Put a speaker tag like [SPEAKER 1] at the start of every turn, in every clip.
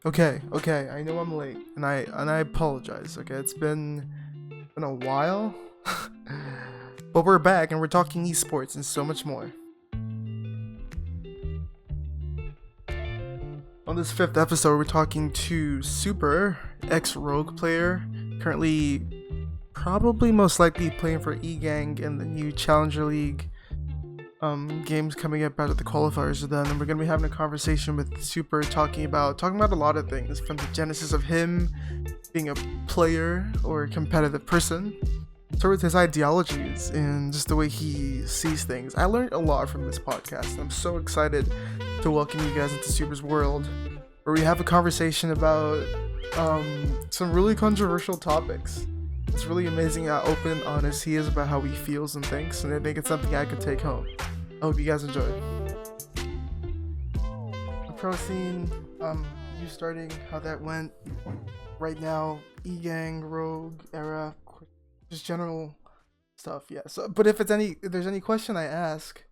[SPEAKER 1] Okay. I know I'm late, and I apologize. Okay, it's been a while, but we're back, and we're talking esports and so much more. On this fifth episode, we're talking to Supr, ex-Rogue player, currently probably most likely playing for E-Gang in the new Challenger League games coming up out of the qualifiers are done, and we're gonna be having a conversation with Supr talking about a lot of things, from the genesis of him being a player or a competitive person towards his ideologies and just the way he sees things. I learned a lot from this podcast, and I'm so excited to welcome you guys into Supr's world, where we have a conversation about some really controversial topics. It's really amazing how open and honest he is about how he feels and thinks, and I think it's something I could take home. I hope you guys enjoy. The pro scene, you starting, how that went right now, E-Gang, Rogue, era, just general stuff, yeah. So, but if there's any question I ask,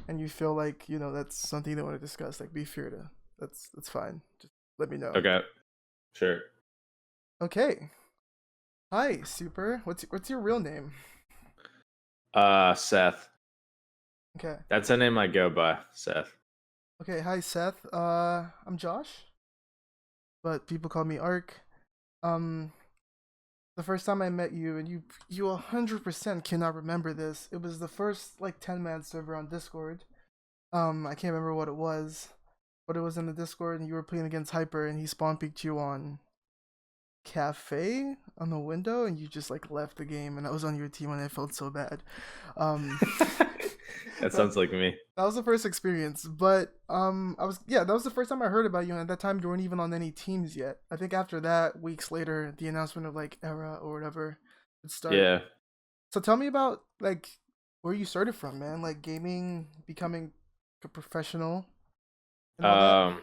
[SPEAKER 1] and you feel like that's something they want to discuss, like be sure to. That's fine. Just let me know.
[SPEAKER 2] Okay, sure.
[SPEAKER 1] Okay. Hi, Supr. What's your real name?
[SPEAKER 2] Seth.
[SPEAKER 1] Okay.
[SPEAKER 2] That's the name I go by, Seth.
[SPEAKER 1] Okay. Hi, Seth. I'm Josh, but people call me Ark. Um, the first time I met you, and you 100% cannot remember this. It was the first like 10-man server on Discord. I can't remember what it was, but it was in the Discord, and you were playing against Hyper, and he spawn peeked you on cafe on the window, and you just like left the game, and I was on your team, and I felt so bad. Um,
[SPEAKER 2] That sounds like me.
[SPEAKER 1] that was the first experience, but that was the first time I heard about you, and at that time you weren't even on any teams yet. I think after that, weeks later, the announcement of like era or whatever would start.
[SPEAKER 2] Yeah.
[SPEAKER 1] So tell me about like where you started from, man. Like gaming, becoming a professional, and all that.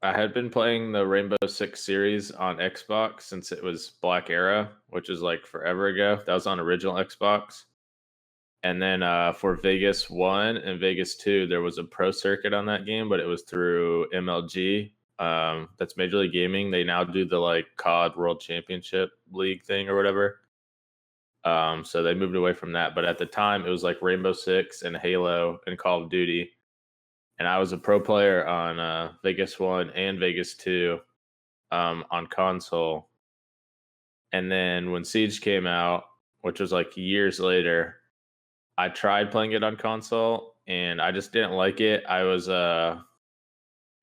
[SPEAKER 2] I had been playing the Rainbow Six series on Xbox since it was Black Era, which is like forever ago. That was on original Xbox. And then for Vegas 1 and Vegas 2, there was a pro circuit on that game, but it was through MLG. That's Major League Gaming. They now do the like COD World Championship League thing or whatever. So they moved away from that. But at the time, it was like Rainbow Six and Halo and Call of Duty. And I was a pro player on Vegas 1 and Vegas 2 on console. And then when Siege came out, which was like years later, I tried playing it on console and I just didn't like it. I was a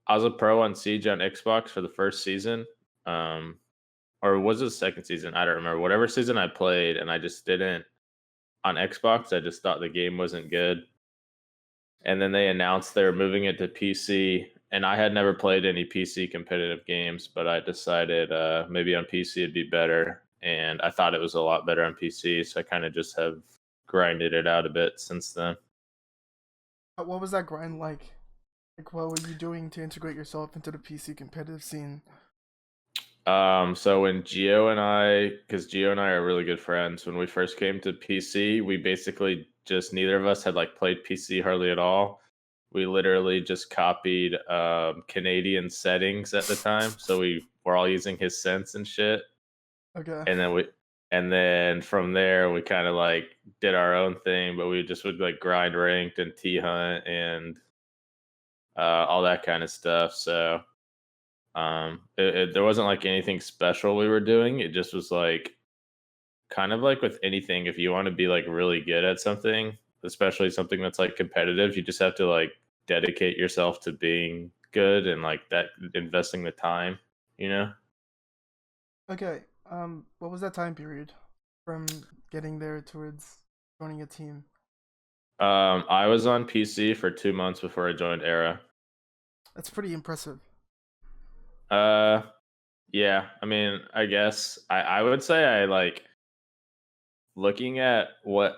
[SPEAKER 2] pro on Siege on Xbox for the first season. Or was it the second season? I don't remember. Whatever season I played, and I just didn't on Xbox. I just thought the game wasn't good. And then they announced they were moving it to PC, and I had never played any PC competitive games, but I decided maybe on PC it'd be better, and I thought it was a lot better on PC, so I kind of just have grinded it out a bit since then.
[SPEAKER 1] What was that grind like? Like, what were you doing to integrate yourself into the PC competitive scene?
[SPEAKER 2] So when because Geo and I are really good friends, when we first came to PC, we basically just neither of us had like played PC hardly at all. We literally just copied Canadian settings at the time, so we were all using his sense and shit.
[SPEAKER 1] Okay.
[SPEAKER 2] And then from there we kind of like did our own thing, but we just would like grind ranked and T hunt and all that kind of stuff. So there wasn't like anything special we were doing. It just was like kind of like with anything, if you want to be like really good at something, especially something that's like competitive, you just have to like dedicate yourself to being good and like that investing the time, you know?
[SPEAKER 1] Okay. What was that time period from getting there towards joining a team?
[SPEAKER 2] I was on PC for 2 months before I joined Era.
[SPEAKER 1] That's pretty impressive.
[SPEAKER 2] Uh, yeah, I mean, I guess I would say I like looking at what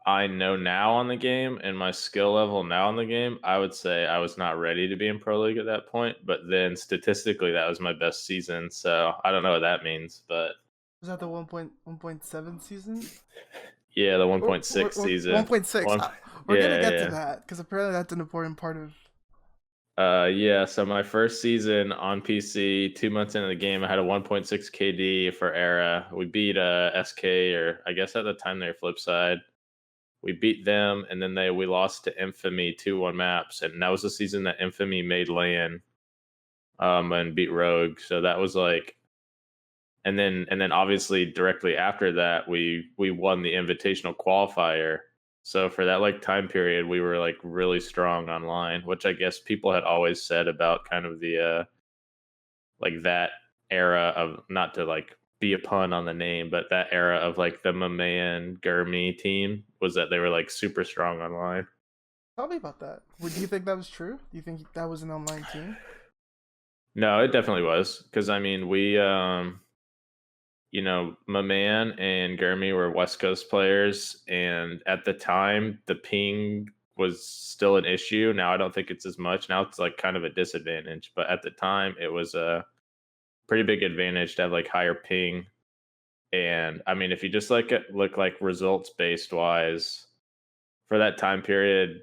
[SPEAKER 2] I know now on the game and my skill level now on the game, I would say I was not ready to be in Pro League at that point. But then statistically, that was my best season. So I don't know what that means. But
[SPEAKER 1] Was that the 1.7 season?
[SPEAKER 2] yeah, the
[SPEAKER 1] Or,
[SPEAKER 2] 1.6 season.
[SPEAKER 1] 1.6.
[SPEAKER 2] One,
[SPEAKER 1] We're gonna
[SPEAKER 2] yeah,
[SPEAKER 1] get to
[SPEAKER 2] yeah.
[SPEAKER 1] that because apparently that's an important part of
[SPEAKER 2] Yeah, so my first season on PC, 2 months into the game, I had a 1.6 KD for Era. We beat, SK, or I guess at the time they were Flipside. We beat them, and then we lost to Infamy 2-1 maps, and that was the season that Infamy made LAN, and beat Rogue, so that was, like, and then obviously directly after that, we won the invitational qualifier. So for that like time period, we were like really strong online, which I guess people had always said about kind of the like that era of, not to like be a pun on the name, but that era of like the Mamayan Gurmi team was that they were like super strong online.
[SPEAKER 1] Tell me about that. Do you think that was true? Do you think that was an online team?
[SPEAKER 2] No, it definitely was, because I mean we my man and Gurmy were West Coast players, and at the time, the ping was still an issue. Now I don't think it's as much. Now it's like kind of a disadvantage, but at the time, it was a pretty big advantage to have like higher ping. And I mean, if you just like look like results based wise for that time period,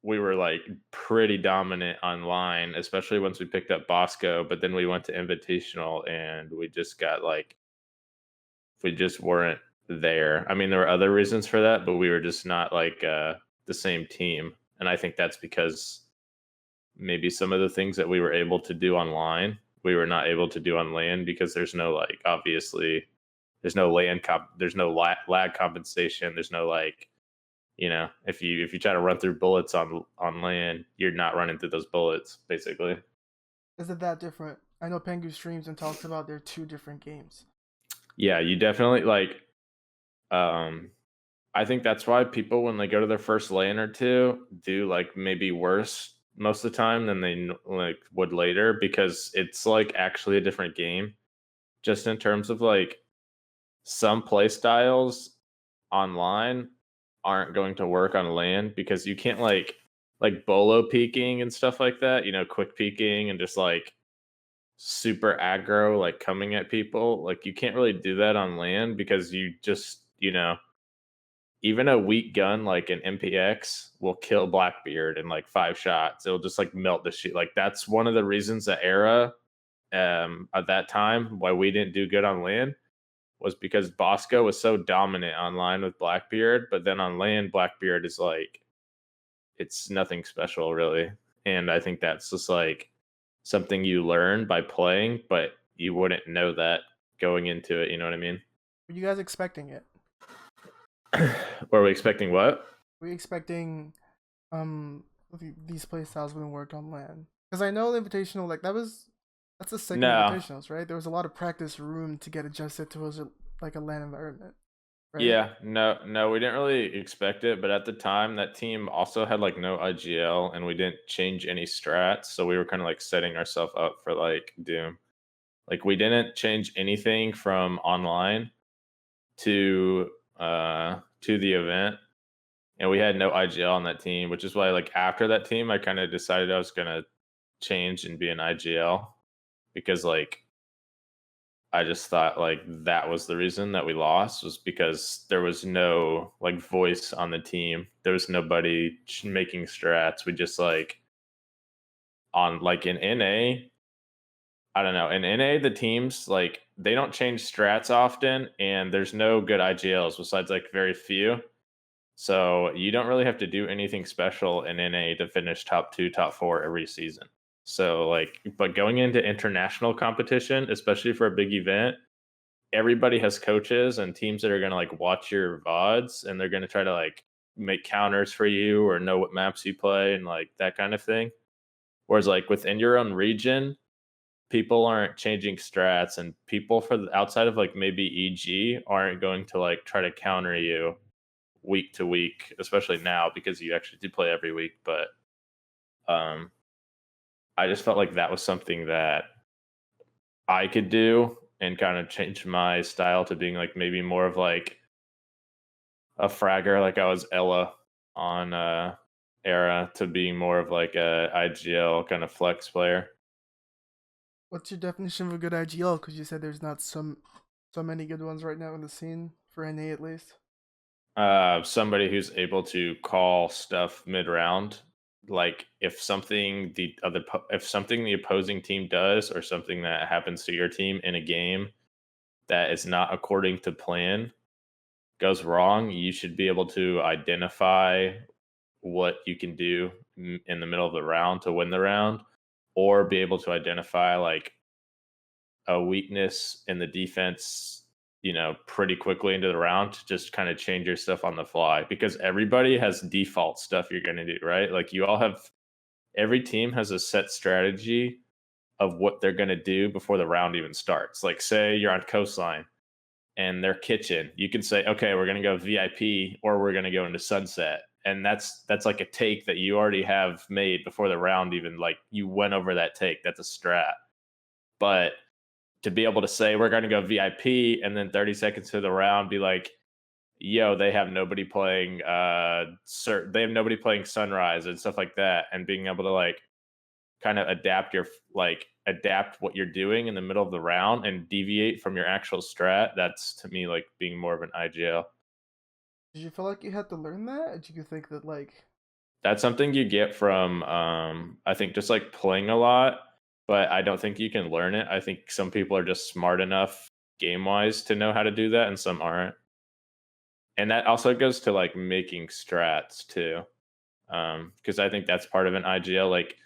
[SPEAKER 2] we were like pretty dominant online, especially once we picked up Bosco. But then we went to Invitational, and we just got like we just weren't there. I mean, there were other reasons for that, but we were just not like the same team. And I think that's because maybe some of the things that we were able to do online, we were not able to do on land, because there's no like obviously there's no there's no lag compensation. There's no like, if you try to run through bullets on land, you're not running through those bullets basically.
[SPEAKER 1] Is it that different? I know Pengu streams and talks about they're two different games.
[SPEAKER 2] Yeah, you definitely like um I think that's why people, when they go to their first LAN or two, do like maybe worse most of the time than they like would later, because it's like actually a different game. Just in terms of like some play styles online aren't going to work on LAN, because you can't like bolo peeking and stuff like that. Quick peeking and just like super aggro, like coming at people. Like you can't really do that on LAN, because you just even a weak gun like an MPX will kill Blackbeard in like 5 shots. It'll just like melt the shit. Like that's one of the reasons that era at that time why we didn't do good on land, was because Bosco was so dominant online with Blackbeard, but then on land Blackbeard is like it's nothing special really. And I think that's just like something you learn by playing, but you wouldn't know that going into it, you know what I mean?
[SPEAKER 1] Were you guys expecting it?
[SPEAKER 2] Were we expecting what?
[SPEAKER 1] Were you expecting these play styles wouldn't work on land? Because I know the invitational, like that's the second
[SPEAKER 2] No.
[SPEAKER 1] invitationals, right? There was a lot of practice room to get adjusted to like a land environment, right?
[SPEAKER 2] Yeah, no, we didn't really expect it, but at the time, that team also had like no IGL, and we didn't change any strats, so we were kind of like setting ourselves up for like doom. Like we didn't change anything from online to the event, and we had no IGL on that team, which is why like after that team, I kind of decided I was gonna change and be an IGL, because like I just thought like that was the reason that we lost, was because there was no like voice on the team. There was nobody making strats. We just like on like in NA, I don't know. In NA, the teams like they don't change strats often, and there's no good IGLs besides like very few. So you don't really have to do anything special in NA to finish top two, top four every season. So like, but going into international competition, especially for a big event, everybody has coaches and teams that are going to like watch your VODs, and they're going to try to like make counters for you or know what maps you play and like that kind of thing. Whereas like within your own region, people aren't changing strats, and people for the outside of like maybe EG aren't going to like try to counter you week to week, especially now because you actually do play every week. But um, I just felt like that was something that I could do and kind of change my style to being like maybe more of like a fragger, like I was Ella on Era, to being more of like a IGL kind of flex player.
[SPEAKER 1] What's your definition of a good IGL? Because you said there's not so many good ones right now in the scene for NA at least.
[SPEAKER 2] Somebody who's able to call stuff mid round like if something the opposing team does or something that happens to your team in a game that is not according to plan goes wrong, you should be able to identify what you can do in the middle of the round to win the round, or be able to identify like a weakness in the defense, pretty quickly into the round to just kind of change your stuff on the fly because everybody has default stuff you're going to do, right? Like every team has a set strategy of what they're going to do before the round even starts. Like, say you're on coastline and they're kitchen, you can say, okay, we're going to go VIP or we're going to go into sunset. And that's like a take that you already have made before the round even like you went over that take. That's a strat. But to be able to say we're going to go VIP and then 30 seconds to the round be like, yo, they have nobody playing they have nobody playing Sunrise and stuff like that, and being able to like kind of adapt what you're doing in the middle of the round and deviate from your actual strat. That's to me like being more of an IGL.
[SPEAKER 1] Did you feel like you had to learn that? Or did you think that like
[SPEAKER 2] That's something you get from I think just like playing a lot, but I don't think you can learn it. I think some people are just smart enough game wise to know how to do that and some aren't. And that also goes to like making strats too. Because I think that's part of an IGL. Like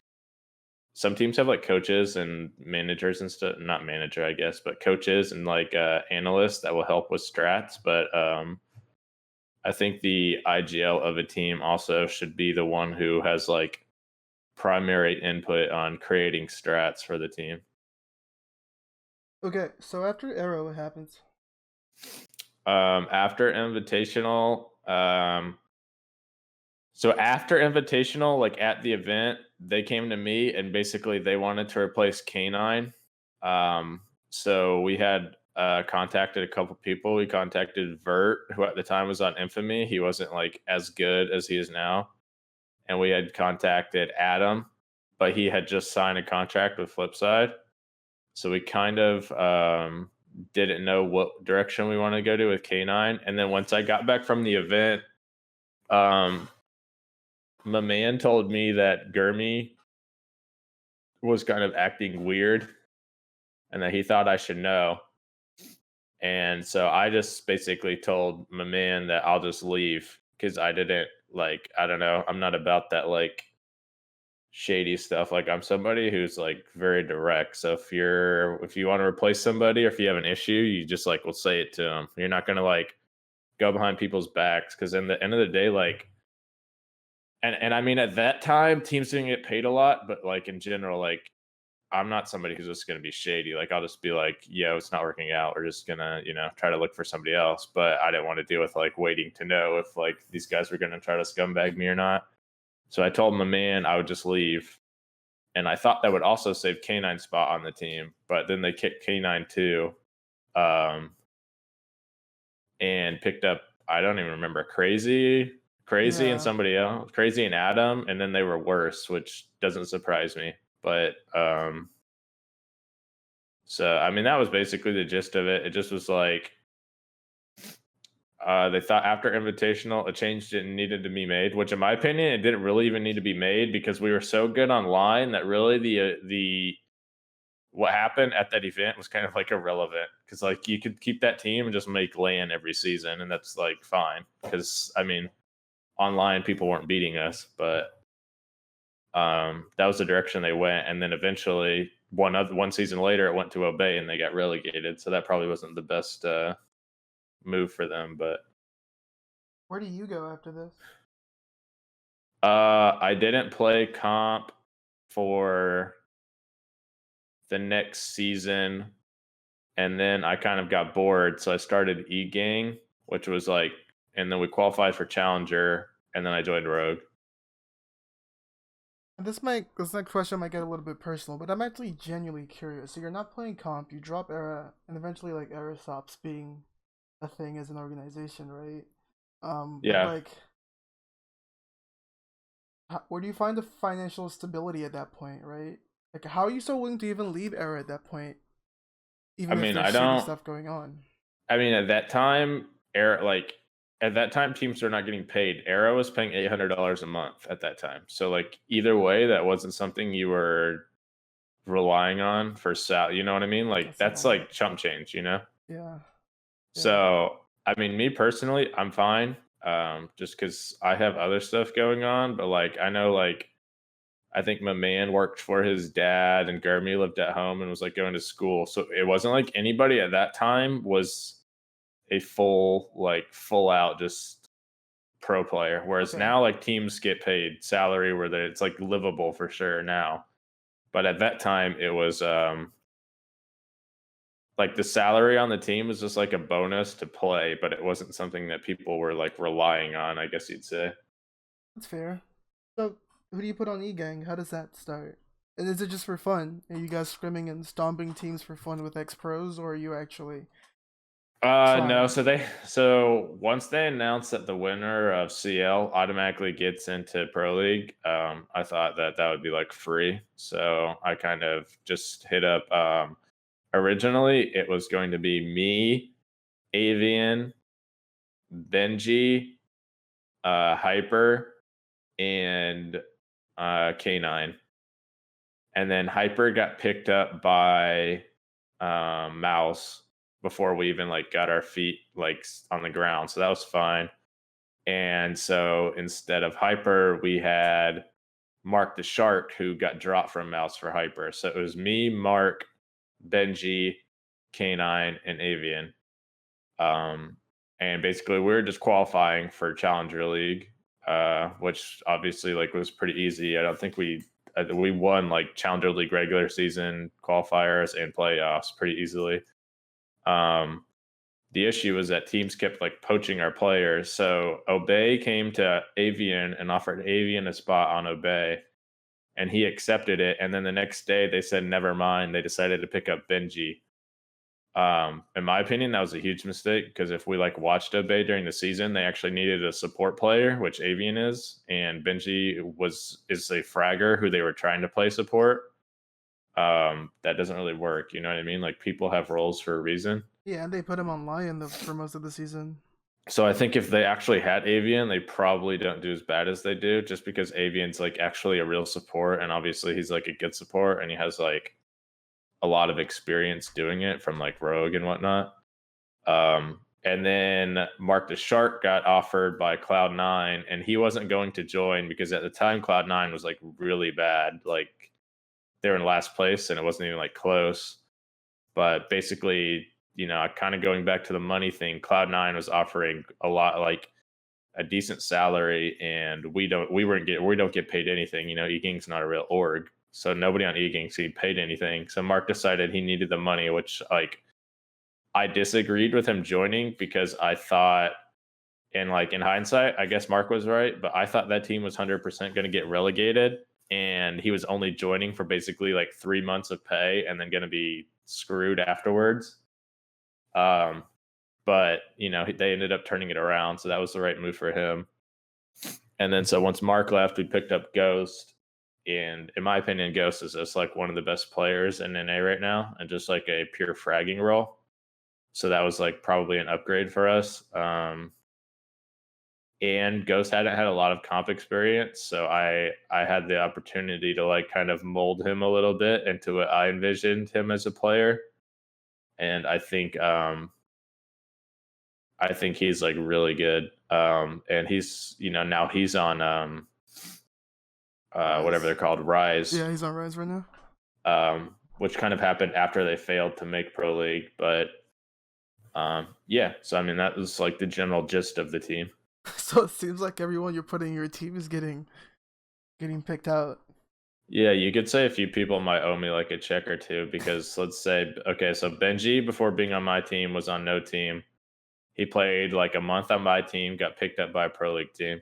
[SPEAKER 2] some teams have like coaches and managers and stuff, not manager, I guess, but coaches and like analysts that will help with strats. But I think the IGL of a team also should be the one who has like primary input on creating strats for the team.
[SPEAKER 1] okay, so after Arrow what happens?
[SPEAKER 2] After Invitational, so after Invitational, like at the event, they came to me and basically they wanted to replace Canine. So we had contacted a couple people. We contacted Vert, who at the time was on Infamy. He wasn't like as good as he is now. And we had contacted Adam, but he had just signed a contract with Flipside. So we kind of didn't know what direction we wanted to go to with Canine. And then once I got back from the event, um, my man told me that Gurmy was kind of acting weird and that he thought I should know. And so I just basically told my man that I'll just leave because I didn't like, I don't know, I'm not about that like shady stuff. Like I'm somebody who's like very direct. So if you want to replace somebody or if you have an issue, you just like will say it to them. You're not gonna like go behind people's backs because in the end of the day, like and I mean at that time teams didn't get paid a lot, but like in general, like I'm not somebody who's just gonna be shady. Like I'll just be like, yo, it's not working out. We're just gonna, try to look for somebody else. But I didn't want to deal with like waiting to know if like these guys were gonna try to scumbag me or not. So I told my man I would just leave. And I thought that would also save K9's spot on the team, but then they kicked K9 too, um, and picked up I don't even remember crazy and
[SPEAKER 1] Yeah.
[SPEAKER 2] somebody else, crazy and Adam, and then they were worse, which doesn't surprise me. But so I mean that was basically the gist of it. It just was like they thought after Invitational a change didn't needed to be made, which in my opinion it didn't really even need to be made because we were so good online that really the what happened at that event was kind of like irrelevant because like you could keep that team and just make LAN every season and that's like fine because I mean online people weren't beating us, but that was the direction they went, and then eventually one season later it went to Obey and they got relegated, so that probably wasn't the best move for them. But
[SPEAKER 1] Where do you go after this?
[SPEAKER 2] I didn't play comp for the next season. And then I kind of got bored, so I started E Gang, which was like, and then we qualified for Challenger, and then I joined Rogue.
[SPEAKER 1] And this next question might get a little bit personal, but I'm actually genuinely curious. So you're not playing comp, you drop Era, and eventually like Era stops being a thing as an organization, right? But
[SPEAKER 2] Yeah,
[SPEAKER 1] like, where do you find the financial stability at that point, right? Like, how are you so willing to even leave Era at that point,
[SPEAKER 2] I
[SPEAKER 1] even if
[SPEAKER 2] mean,
[SPEAKER 1] there's
[SPEAKER 2] I
[SPEAKER 1] shady
[SPEAKER 2] don't.
[SPEAKER 1] stuff going on?
[SPEAKER 2] I mean, at that time, Eric, like at that time, teams were not getting paid. Arrow was paying $800 a month at that time. So like either way, that wasn't something you were relying on for you know what I mean? Like
[SPEAKER 1] That's a
[SPEAKER 2] that's
[SPEAKER 1] lot.
[SPEAKER 2] like chump change, you know?
[SPEAKER 1] Yeah. Yeah.
[SPEAKER 2] So I mean, me personally, I'm fine. Just because I have other stuff going on, but like I know like I think my man worked for his dad and Gurmy lived at home and was like going to school. So it wasn't like anybody at that time was a full out just pro player. Whereas
[SPEAKER 1] Okay.
[SPEAKER 2] now like teams get paid salary where it's like livable for sure now. But at that time it was like the salary on the team was just like a bonus to play, but it wasn't something that people were like relying on, I guess you'd say.
[SPEAKER 1] That's fair. So, who do you put on E Gang? How does that start? And is it just for fun? Are you guys scrimming and stomping teams for fun with X Pros, or are you actually
[SPEAKER 2] No.
[SPEAKER 1] trying?
[SPEAKER 2] So once they announced that the winner of CL automatically gets into Pro League, I thought that that would be like free. So I kind of just hit up. Originally, it was going to be me, Avian, Benji, Hyper, and K9. And then Hyper got picked up by Mouse before we even like got our feet like on the ground, so that was fine. And so instead of Hyper, we had Mark the Shark, who got dropped from Mouse for Hyper. So it was me, Mark, Benji, K9, and Avian. Um, and basically, we were just qualifying for Challenger League, which obviously like was pretty easy. I don't think we won like Challenger League regular season qualifiers and playoffs pretty easily. Um, the issue was that teams kept like poaching our players. So Obey came to Avian and offered Avian a spot on Obey, and he accepted it. And then the next day, they said never mind. They decided to pick up Benji. In my opinion, that was a huge mistake because if we like watched Obey during the season, they actually needed a support player, which Avian is, and Benji is a fragger who they were trying to play support. That doesn't really work. You know what I mean? Like people have roles for a reason.
[SPEAKER 1] Yeah, and they put him on Lion for most of the season.
[SPEAKER 2] So I think if they actually had Avian, they probably don't do as bad as they do, just because Avian's like actually a real support, and obviously he's like a good support, and he has like a lot of experience doing it from like Rogue and whatnot. And then Mark the Shark got offered by Cloud9, and he wasn't going to join because at the time Cloud9 was like really bad. Like they were in last place, and it wasn't even like close. But basically, you know, kind of going back to the money thing, Cloud9 was offering a lot, like a decent salary, and we don't get paid anything. You know, eGang's not a real org, so nobody on eGang's getting paid anything. So Mark decided he needed the money, which like I disagreed with him joining because I thought, and like in hindsight, I guess Mark was right, but I thought that team was 100% going to get relegated, and he was only joining for basically like 3 months of pay and then going to be screwed afterwards. Um, but you know they ended up turning it around, so that was the right move for him. And then so once Mark left, we picked up Ghost, and in my opinion, Ghost is just like one of the best players in NA right now, and just like a pure fragging role. So that was like probably an upgrade for us. And Ghost hadn't had a lot of comp experience, so I had the opportunity to like kind of mold him a little bit into what I envisioned him as a player. And I think he's like really good. And he's, you know, now he's on whatever
[SPEAKER 1] Rise.
[SPEAKER 2] they're called, Rise,
[SPEAKER 1] Yeah, he's on Rise right now.
[SPEAKER 2] which kind of happened after they failed to make Pro League. But yeah, so I mean that was like the general gist of the team.
[SPEAKER 1] So it seems like everyone you're putting in your team is getting picked out.
[SPEAKER 2] Yeah, you could say a few people might owe me like a check or two because let's say, okay, so Benji before being on my team was on no team. He played like a month on my team, got picked up by a Pro League team.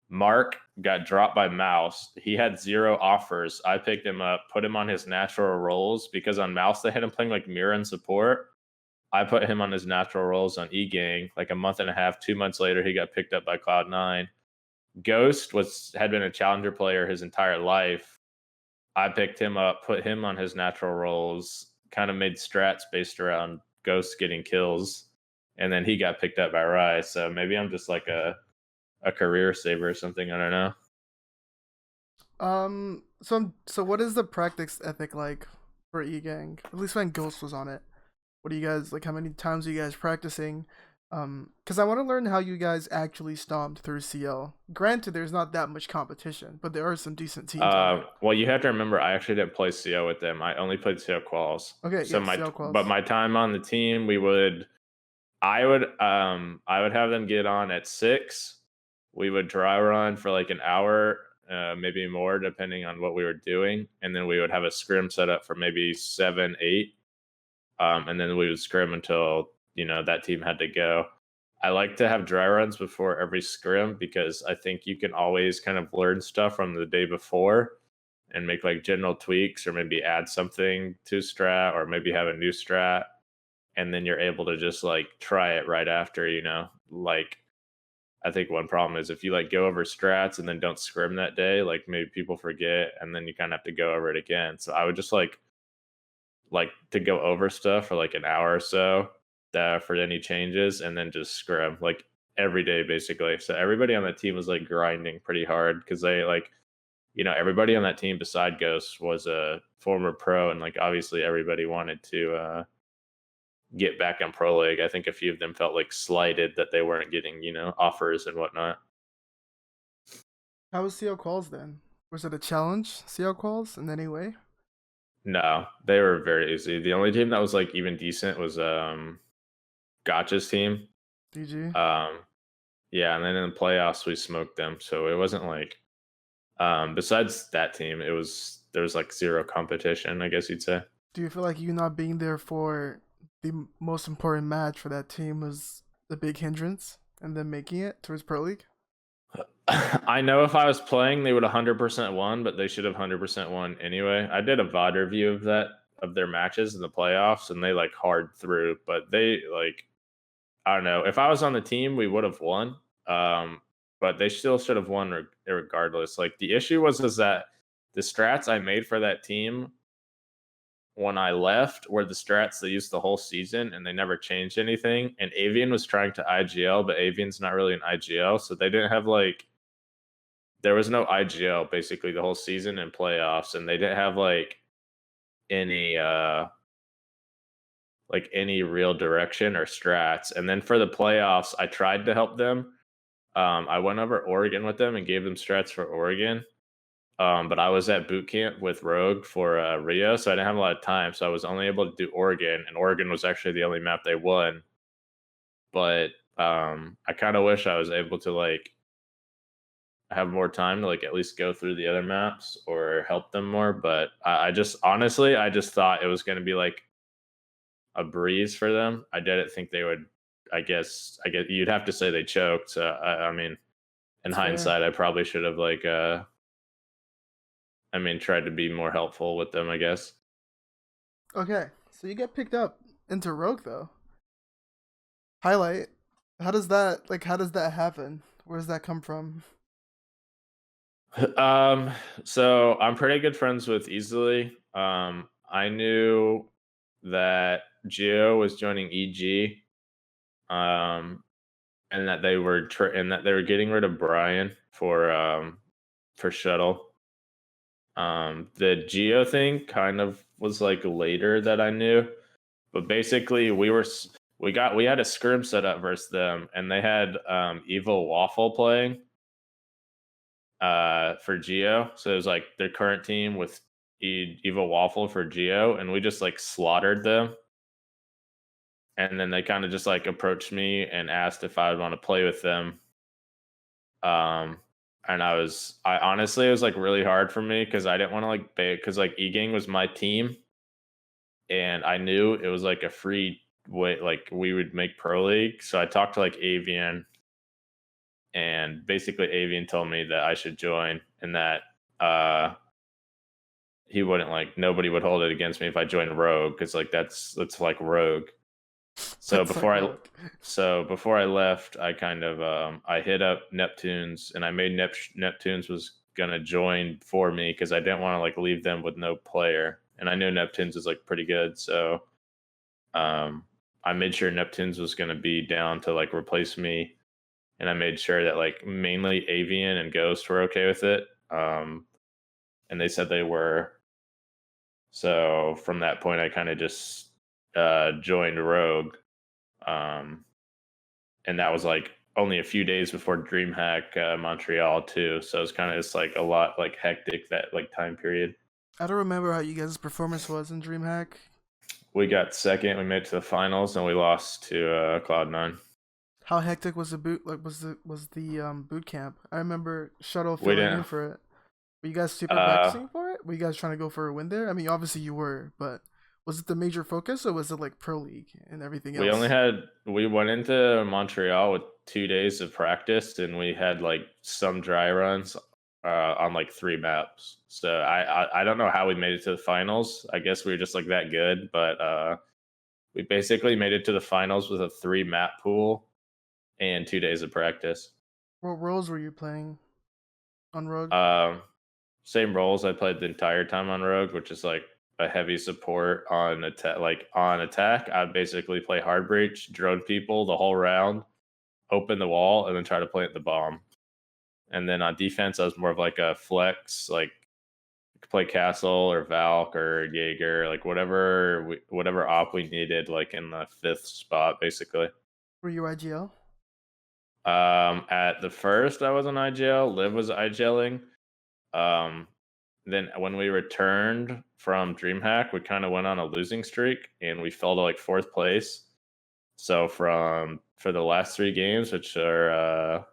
[SPEAKER 2] Mark got dropped by Mouse. He had 0 offers. I picked him up, put him on his natural roles because on Mouse they had him playing like mirror and support. I put him on his natural roles on eGang. Like a month and a half, 2 months later, he got picked up by Cloud9. Ghost had been a challenger player his entire life. I picked him up, put him on his natural roles, kind of made strats based around Ghost getting kills. and then he got picked up by Rye. So maybe I'm just like a career saver or something. I don't know.
[SPEAKER 1] So what is the practice ethic like for E Gang? At least when Ghost was on it. What do you guys like? How many times are you guys practicing? Because I want to learn how you guys actually stomped through CL. Granted, there's not that much competition, but there are some decent teams on it.
[SPEAKER 2] Well, you have to remember, I actually didn't play CO with them. I only played CO quals.
[SPEAKER 1] Okay,
[SPEAKER 2] So
[SPEAKER 1] yeah, CL
[SPEAKER 2] but
[SPEAKER 1] quals.
[SPEAKER 2] my time on the team, I would have them get on at 6. We would dry run for like an hour, maybe more, depending on what we were doing, and then we would have a scrim set up for maybe 7, 8, and then we would scrim until that team had to go. I like to have dry runs before every scrim because I think you can always kind of learn stuff from the day before and make like general tweaks or maybe add something to strat or maybe have a new strat, and then you're able to just like try it right after. Like I think one problem is if you like go over strats and then don't scrim that day, like maybe people forget and then you kind of have to go over it again. So I would just like to go over stuff for like an hour or so for any changes and then just scrim like every day basically. So everybody on that team was like grinding pretty hard because they like everybody on that team beside Ghost was a former pro, and like obviously everybody wanted to get back in pro league. I think a few of them felt like slighted that they weren't getting offers and whatnot.
[SPEAKER 1] How was CL quals then? Was it a challenge? CL quals in any way?
[SPEAKER 2] No, they were very easy. The only team that was like even decent was Gotcha's team.
[SPEAKER 1] DG.
[SPEAKER 2] Um, yeah, and then in the playoffs we smoked them, so it wasn't like besides that team, there was like zero competition, I guess you'd say.
[SPEAKER 1] Do you feel like you not being there for the most important match for that team was the big hindrance and then making it towards Pro League?
[SPEAKER 2] I know if I was playing, they would 100% won, but they should have 100% won anyway. I did a VOD review of their matches in the playoffs, and they like hard through, but they like I don't know. If I was on the team, we would have won. Um, but they still should have won regardless. Like the issue is that the strats I made for that team when I left were the strats they used the whole season, and they never changed anything. And Avian was trying to IGL, but Avian's not really an IGL, so they didn't have like there was no IGL basically the whole season and playoffs, and they didn't have any any real direction or strats. And then for the playoffs, I tried to help them. I went over Oregon with them and gave them strats for Oregon. But I was at boot camp with Rogue for Rio, so I didn't have a lot of time. So I was only able to do Oregon, and Oregon was actually the only map they won. But I kind of wish I was able to like have more time to like at least go through the other maps or help them more. But I just honestly, I just thought it was going to be like a breeze for them. I didn't think they would. I guess you'd have to say they choked. So I mean, in
[SPEAKER 1] That's fair.
[SPEAKER 2] hindsight, I probably should have tried to be more helpful with them. I guess.
[SPEAKER 1] Okay, so you get picked up into Rogue though. Highlight. How does that happen? Where does that come from?
[SPEAKER 2] So I'm pretty good friends with Easily. I knew that Gio was joining EG. Um, and that they were getting rid of Brian for Shuttle. The Geo thing kind of was like later that I knew, but basically we had a scrim set up versus them, and they had Evil Waffle playing for Geo, so it was like their current team with Evil Waffle for Geo, and we just like slaughtered them. And then they kind of just like approached me and asked if I would want to play with them. Um, and I honestly, it was like really hard for me because I didn't want to like pay because like E Gang was my team, and I knew it was like a free way, like we would make pro league. So I talked to like Avian, and basically Avian told me that I should join, and that he wouldn't like nobody would hold it against me if I joined Rogue because like that's like Rogue. So
[SPEAKER 1] That's like Rogue.
[SPEAKER 2] before I left, I kind of I hit up Neptunes, and I made Neptunes was gonna join for me because I didn't want to like leave them with no player, and I knew Neptunes is like pretty good, so um I made sure Neptunes was going to be down to like replace me, and I made sure that like mainly Avian and Ghost were okay with it. And they said they were. So from that point, I kind of just joined Rogue, um, and that was like only a few days before DreamHack Montreal too. So it's kind of just like a lot like hectic that like time period.
[SPEAKER 1] I don't remember how you guys' performance was in DreamHack.
[SPEAKER 2] We got second. We made it to the finals, and we lost to Cloud9.
[SPEAKER 1] How hectic was the boot? Like, was the boot camp? I remember Shuttle
[SPEAKER 2] We
[SPEAKER 1] filling in
[SPEAKER 2] didn't.
[SPEAKER 1] for it. Were you guys super
[SPEAKER 2] Uh,
[SPEAKER 1] practicing for it? Were you guys trying to go for a win there? I mean, obviously you were, but was it the major focus or was it like Pro League and everything
[SPEAKER 2] we only
[SPEAKER 1] else?
[SPEAKER 2] had. We went into Montreal with 2 days of practice, and we had like some dry runs on like 3 maps. So I don't know how we made it to the finals. I guess we were just like that good, but we basically made it to the finals with a 3 map pool and 2 days of practice.
[SPEAKER 1] What roles were you playing on Rogue?
[SPEAKER 2] Um, Same roles I played the entire time on Rogue, which is like a heavy support on attack. Like on attack, I'd basically play hard breach, drone people the whole round, open the wall, and then try to plant the bomb. And then on defense, I was more of like a flex, like play castle or Valk or Jaeger, like whatever op we needed, like in the fifth spot, basically.
[SPEAKER 1] Were you IGL?
[SPEAKER 2] At the first, I was on IGL. Liv was IGLing. Um, then when we returned from DreamHack, we kind of went on a losing streak, and we fell to like fourth place. So for the last 3 games, which are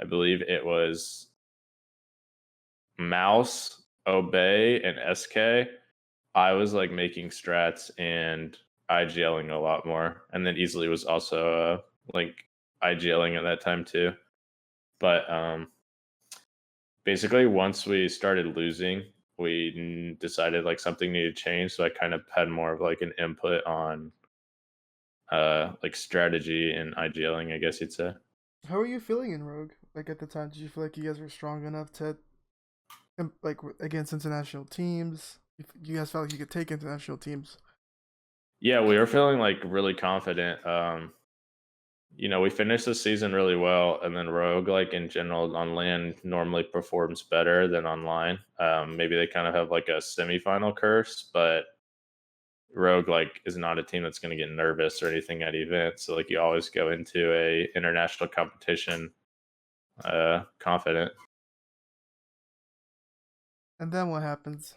[SPEAKER 2] I believe it was Mouse, Obey, and SK, I was like making strats and IGLing a lot more, and then Easily was also like IGLing at that time too. But basically, once we started losing, we decided like something needed to change. So I kind of had more of like an input on like strategy and IGLing, I guess you'd say.
[SPEAKER 1] How were you feeling in Rogue? Like at the time, did you feel like you guys were strong enough to like against international teams? You guys felt like you could take international teams.
[SPEAKER 2] Yeah, we were feeling like really confident. We finished the season really well, and then Rogue, like in general, on land normally performs better than online. Maybe they kind of have like a semifinal curse, but Rogue like is not a team that's going to get nervous or anything at events. So like you always go into a international competition confident.
[SPEAKER 1] And then what happens?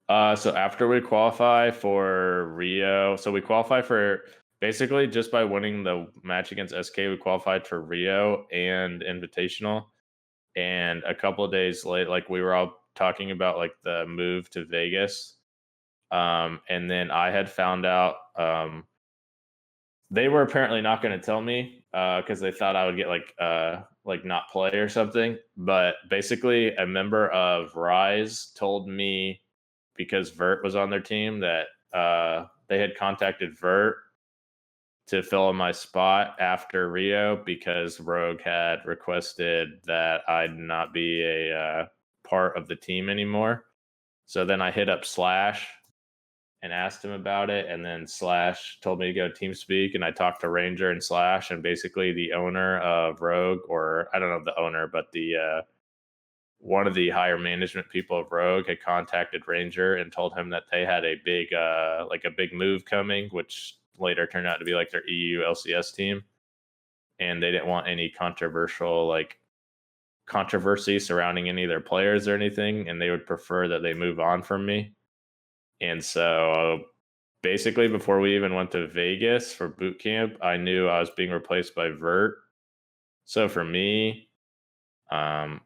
[SPEAKER 2] So after we qualify for Rio, so we qualify for basically just by winning the match against SK, we qualified for Rio and Invitational. And a couple of days late, like we were all talking about like the move to Vegas. And then I had found out they were apparently not going to tell me because they thought I would get like not play or something. But basically, a member of Rise told me because Vert was on their team that they had contacted Vert to fill in my spot after Rio because Rogue had requested that I not be a part of the team anymore. So then I hit up Slash and asked him about it, and then Slash told me to go TeamSpeak, and I talked to Ranger and Slash, and basically the owner of Rogue, or I don't know the owner, but the one of the higher management people of Rogue had contacted Ranger and told him that they had a big move coming, which later turned out to be like their EU LCS team, and they didn't want any controversy surrounding any of their players or anything, and they would prefer that they move on from me. And so basically before we even went to Vegas for boot camp, I knew I was being replaced by Vert. So for me, um,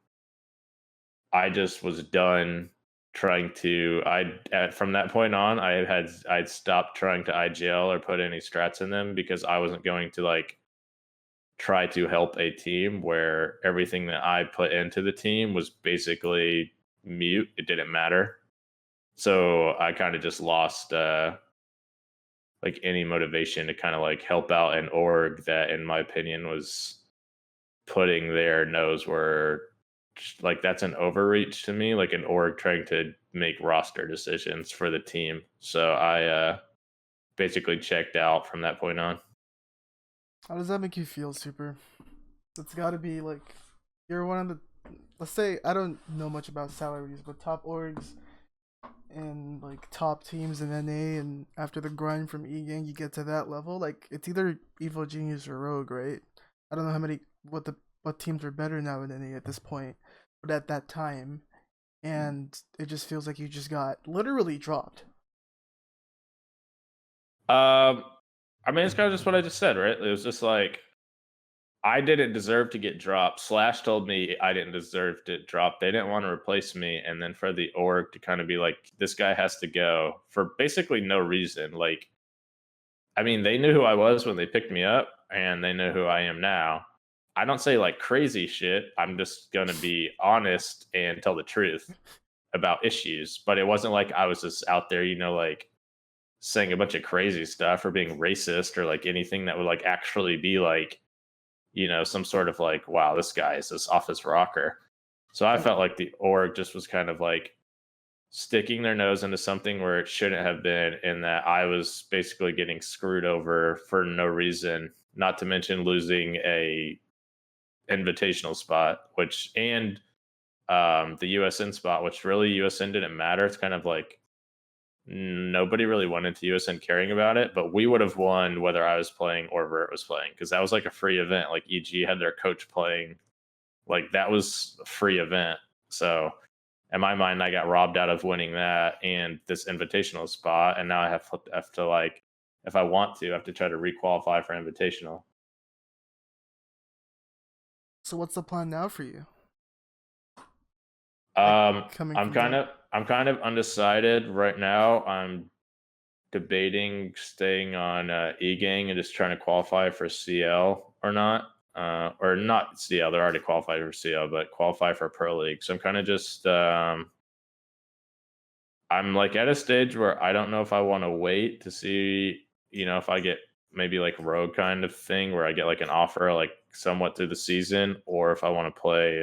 [SPEAKER 2] I just was done trying to. From that point on, I'd stopped trying to IGL or put any strats in them because I wasn't going to like try to help a team where everything that I put into the team was basically mute. It didn't matter. So I kind of just lost like any motivation to kind of like help out an org that, in my opinion, was putting their nose where like that's an overreach to me, like an org trying to make roster decisions for the team. So I basically checked out from that point on.
[SPEAKER 1] How does that make you feel, Super? It's got to be like you're one of the. Let's say I don't know much about salaries, but top orgs and like top teams in NA, and after the grind from E Gang, you get to that level. Like it's either Evil Genius or Rogue, right? I don't know how many what teams are better now in NA at this point, but at that time, and it just feels like you just got literally dropped.
[SPEAKER 2] Um, I mean, it's kind of just what I just said, right? It was just like I didn't deserve to get dropped. Slash told me I didn't deserve to drop. They didn't want to replace me, and then for the org to kind of be like, this guy has to go for basically no reason. Like, I mean, they knew who I was when they picked me up, and they know who I am now. I don't say like crazy shit. I'm just gonna be honest and tell the truth about issues. But it wasn't like I was just out there, like saying a bunch of crazy stuff or being racist or like anything that would like actually be like, some sort of like, wow, this guy is this off his rocker. So I
[SPEAKER 1] And
[SPEAKER 2] felt like the org just was kind of like sticking their nose into something where it shouldn't have been, and that I was basically getting screwed over for no reason, not to mention losing a invitational spot, which and the USN spot, which really USN didn't matter. It's kind of like nobody really went into USN caring about it, but we would have won whether I was playing or Vert was playing because that was like a free event. Like EG had their coach playing, like that was a free event. So in my mind, I got robbed out of winning that and this invitational spot, and now I have to like, if I want to, I have to try to requalify for invitational.
[SPEAKER 1] so, what's the plan now for you? Like
[SPEAKER 2] Um,
[SPEAKER 1] coming
[SPEAKER 2] I'm
[SPEAKER 1] from
[SPEAKER 2] kind
[SPEAKER 1] that.
[SPEAKER 2] of I'm kind of undecided right now. I'm debating staying on E-Gang and just trying to qualify for CL or not. Or not CL, they're already qualified for CL, but qualify for Pro League. So I'm kind of just, I'm like at a stage where I don't know if I want to wait to see, if I get maybe like Rogue kind of thing where I get like an offer like somewhat through the season, or if I want to play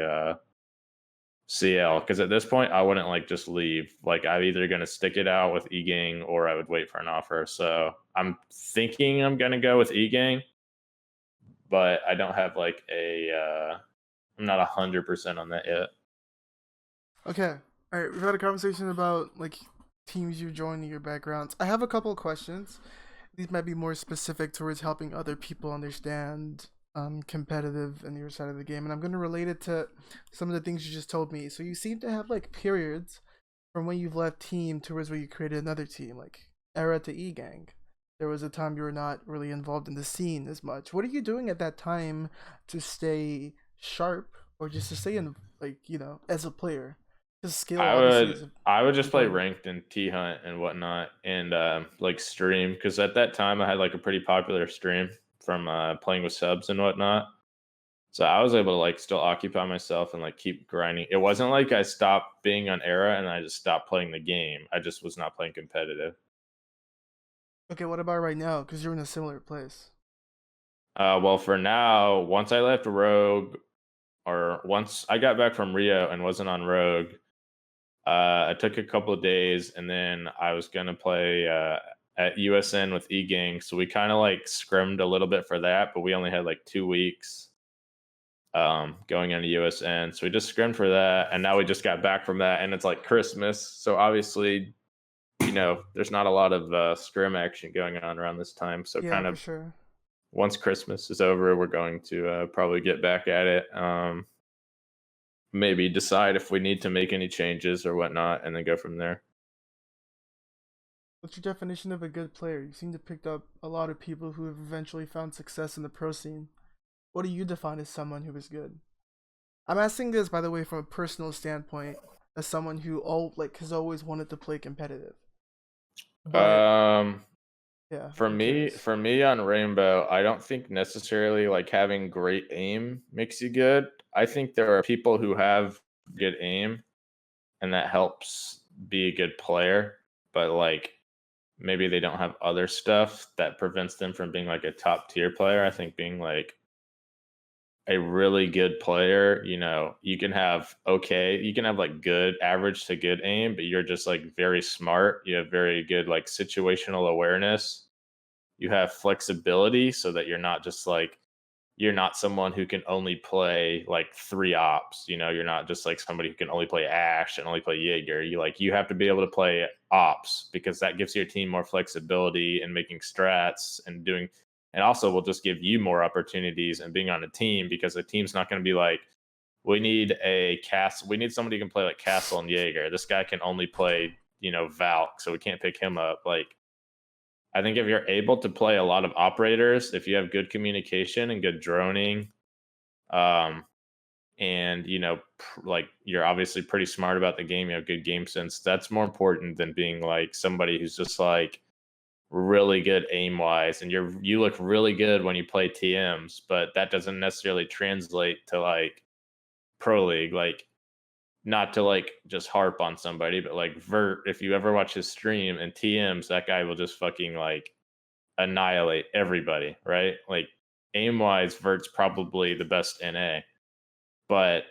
[SPEAKER 2] CL, because at this point I wouldn't like just leave. Like I'm either gonna stick it out with E Gang or I would wait for an offer. So I'm thinking I'm gonna go with E Gang, but I don't have like I'm not 100% on that yet.
[SPEAKER 1] Okay. All right. We've had a conversation about like teams you joined and your backgrounds. I have a couple of questions. These might be more specific towards helping other people understand competitive and your side of the game, and I'm going to relate it to some of the things you just told me. So you seem to have like periods from when you've left team towards when you created another team, like era to E Gang. There was a time you were not really involved in the scene as much. What are you doing at that time to stay sharp, or just to stay in, like as a player? Because skill
[SPEAKER 2] I
[SPEAKER 1] obviously
[SPEAKER 2] would
[SPEAKER 1] is
[SPEAKER 2] I would just play
[SPEAKER 1] important.
[SPEAKER 2] ranked and T Hunt and whatnot, and like stream, because at that time I had like a pretty popular stream from playing with subs and whatnot. So I was able to like still occupy myself and like keep grinding. It wasn't like I stopped being on Era and I just stopped playing the game. I just was not playing competitive.
[SPEAKER 1] Okay, what about right now? Because you're in a similar place.
[SPEAKER 2] Well, for now, once I left Rogue, or once I got back from Rio and wasn't on Rogue, I took a couple of days and then I was gonna play at USN with E Gang. So we kind of like scrimmed a little bit for that, but we only had like 2 weeks going into USN. So we just scrimmed for that, and now we just got back from that, and it's like Christmas. So obviously, there's not a lot of scrim action going on around this time. So
[SPEAKER 1] Yeah,
[SPEAKER 2] kind
[SPEAKER 1] for
[SPEAKER 2] of
[SPEAKER 1] sure.
[SPEAKER 2] once Christmas is over, we're going to probably get back at it. Maybe decide if we need to make any changes or whatnot, and then go from there.
[SPEAKER 1] What's your definition of a good player? You seem to pick up a lot of people who have eventually found success in the pro scene. What do you define as someone who is good? I'm asking this, by the way, from a personal standpoint, as someone who has always wanted to play competitive. But
[SPEAKER 2] Um,
[SPEAKER 1] yeah,
[SPEAKER 2] for
[SPEAKER 1] I'm
[SPEAKER 2] me,
[SPEAKER 1] curious.
[SPEAKER 2] for me on Rainbow, I don't think necessarily like having great aim makes you good. I think there are people who have good aim and that helps be a good player, but like maybe they don't have other stuff that prevents them from being like a top tier player. I think being like a really good player, you can have you can have like good average to good aim, but you're just like very smart. You have very good like situational awareness. you have flexibility so that you're not just like you're not someone who can only play like 3 ops, you're not just like somebody who can only play Ash and only play Jaeger. You have to be able to play ops because that gives your team more flexibility in making strats and doing and also will just give you more opportunities and being on a team because the team's not going to be like we need somebody who can play like Castle and Jaeger. This guy can only play, Valk, so we can't pick him up. Like I think if you're able to play a lot of operators, if you have good communication and good droning, um, and like you're obviously pretty smart about the game, you have good game sense. That's more important than being like somebody who's just like really good aim wise, and you look really good when you play TMs, but that doesn't necessarily translate to like pro league. Like not to like just harp on somebody, but like Vert, if you ever watch his stream and TMs, that guy will just fucking like annihilate everybody, right? Like aim wise, Vert's probably the best NA. But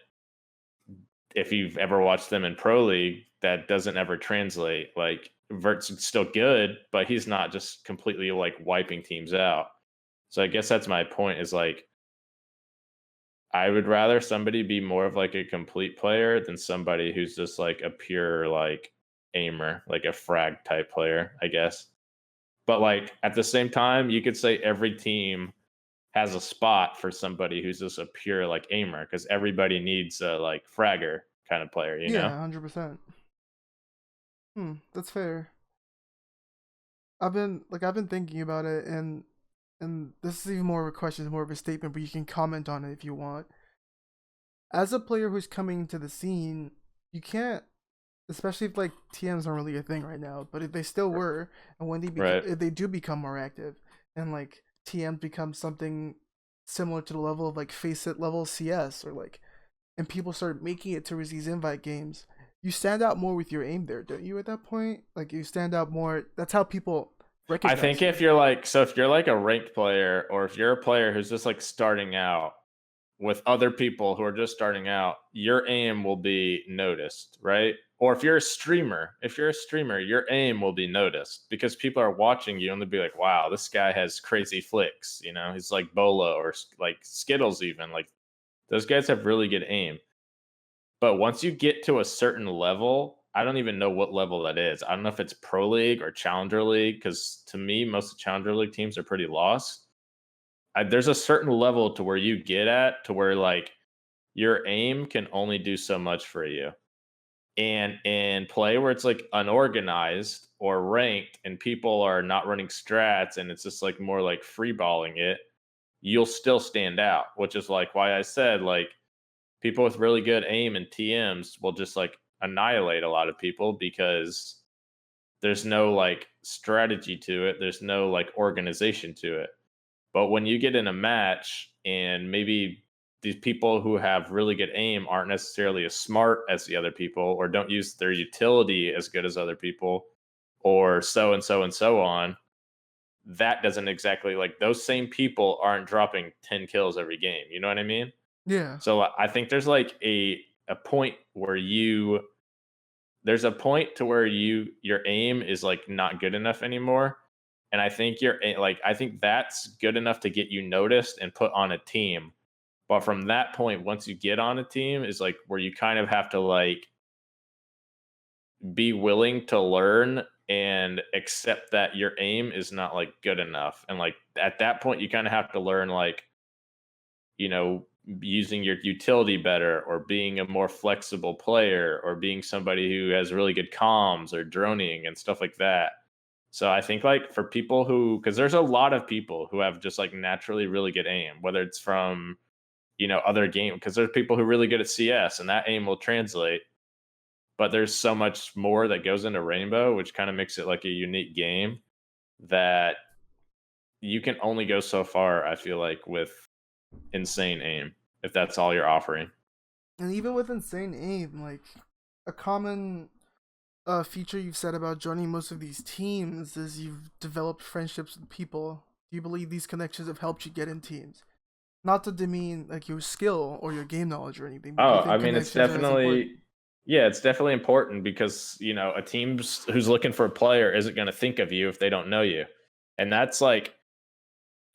[SPEAKER 2] if you've ever watched them in Pro League, that doesn't ever translate. Like Vert's still good, but he's not just completely like wiping teams out. So I guess that's my point is like I would rather somebody be more of like a complete player than somebody who's just like a pure like aimer, like a frag type player, I guess. But like at the same time, you could say every team has a spot for somebody who's just a pure like aimer because everybody needs a like fragger kind of player, you
[SPEAKER 1] Yeah,
[SPEAKER 2] know?
[SPEAKER 1] 100%. That's fair. I've been thinking about it, and this is even more of a question, more of a statement, but you can comment on it if you want. As a player who's coming to the scene, you can't, especially if like TMs aren't really a thing right now, but if they still were, and when
[SPEAKER 2] Right.
[SPEAKER 1] if they do become more active, and like TMs become something similar to the level of like face it level CS or like, and people start making it towards these invite games, you stand out more with your aim there, don't you? At that point, like you stand out more. That's how people
[SPEAKER 2] I
[SPEAKER 1] recognize
[SPEAKER 2] think
[SPEAKER 1] you.
[SPEAKER 2] if you're like a ranked player or if you're a player who's just like starting out with other people who are just starting out, your aim will be noticed, right? Or if you're a streamer, your aim will be noticed because people are watching you and they'll be like, wow, this guy has crazy flicks, he's like Bola or like Skittles even. Like those guys have really good aim. But once you get to a certain level, I don't even know what level that is. I don't know if it's Pro League or Challenger League because to me, most of the Challenger League teams are pretty lost. There's a certain level to where you get at to where like your aim can only do so much for you. And in play where it's like unorganized or ranked and people are not running strats and it's just like more like free balling it, you'll still stand out, which is like why I said like people with really good aim and TMs will just like annihilate a lot of people because there's no like strategy to it. There's no like organization to it. But when you get in a match and maybe these people who have really good aim aren't necessarily as smart as the other people or don't use their utility as good as other people or so and so and so on, that doesn't exactly like those same people aren't dropping 10 kills every game. You know what I mean?
[SPEAKER 1] Yeah,
[SPEAKER 2] So I think there's like a point where there's a point to where your aim is like not good enough anymore. And I think I think that's good enough to get you noticed and put on a team. But from that point, once you get on a team, is like where you kind of have to like be willing to learn and accept that your aim is not like good enough. And like at that point, you kind of have to learn like you know, using your utility better or being a more flexible player or being somebody who has really good comms or droning and stuff like that. So I think like for people because there's a lot of people who have just like naturally really good aim, whether it's from, other game, because there's people who are really good at CS and that aim will translate. But there's so much more that goes into Rainbow, which kind of makes it like a unique game that you can only go so far, I feel like, with insane aim if that's all you're offering.
[SPEAKER 1] and even with insane aim, like a common feature you've said about joining most of these teams is you've developed friendships with people. Do you believe these connections have helped you get in teams? Not to demean like your skill or your game knowledge or anything, but do you
[SPEAKER 2] Oh, I
[SPEAKER 1] think
[SPEAKER 2] mean,
[SPEAKER 1] connections are as important?
[SPEAKER 2] it's definitely important because, a team who's looking for a player isn't going to think of you if they don't know you. And that's like,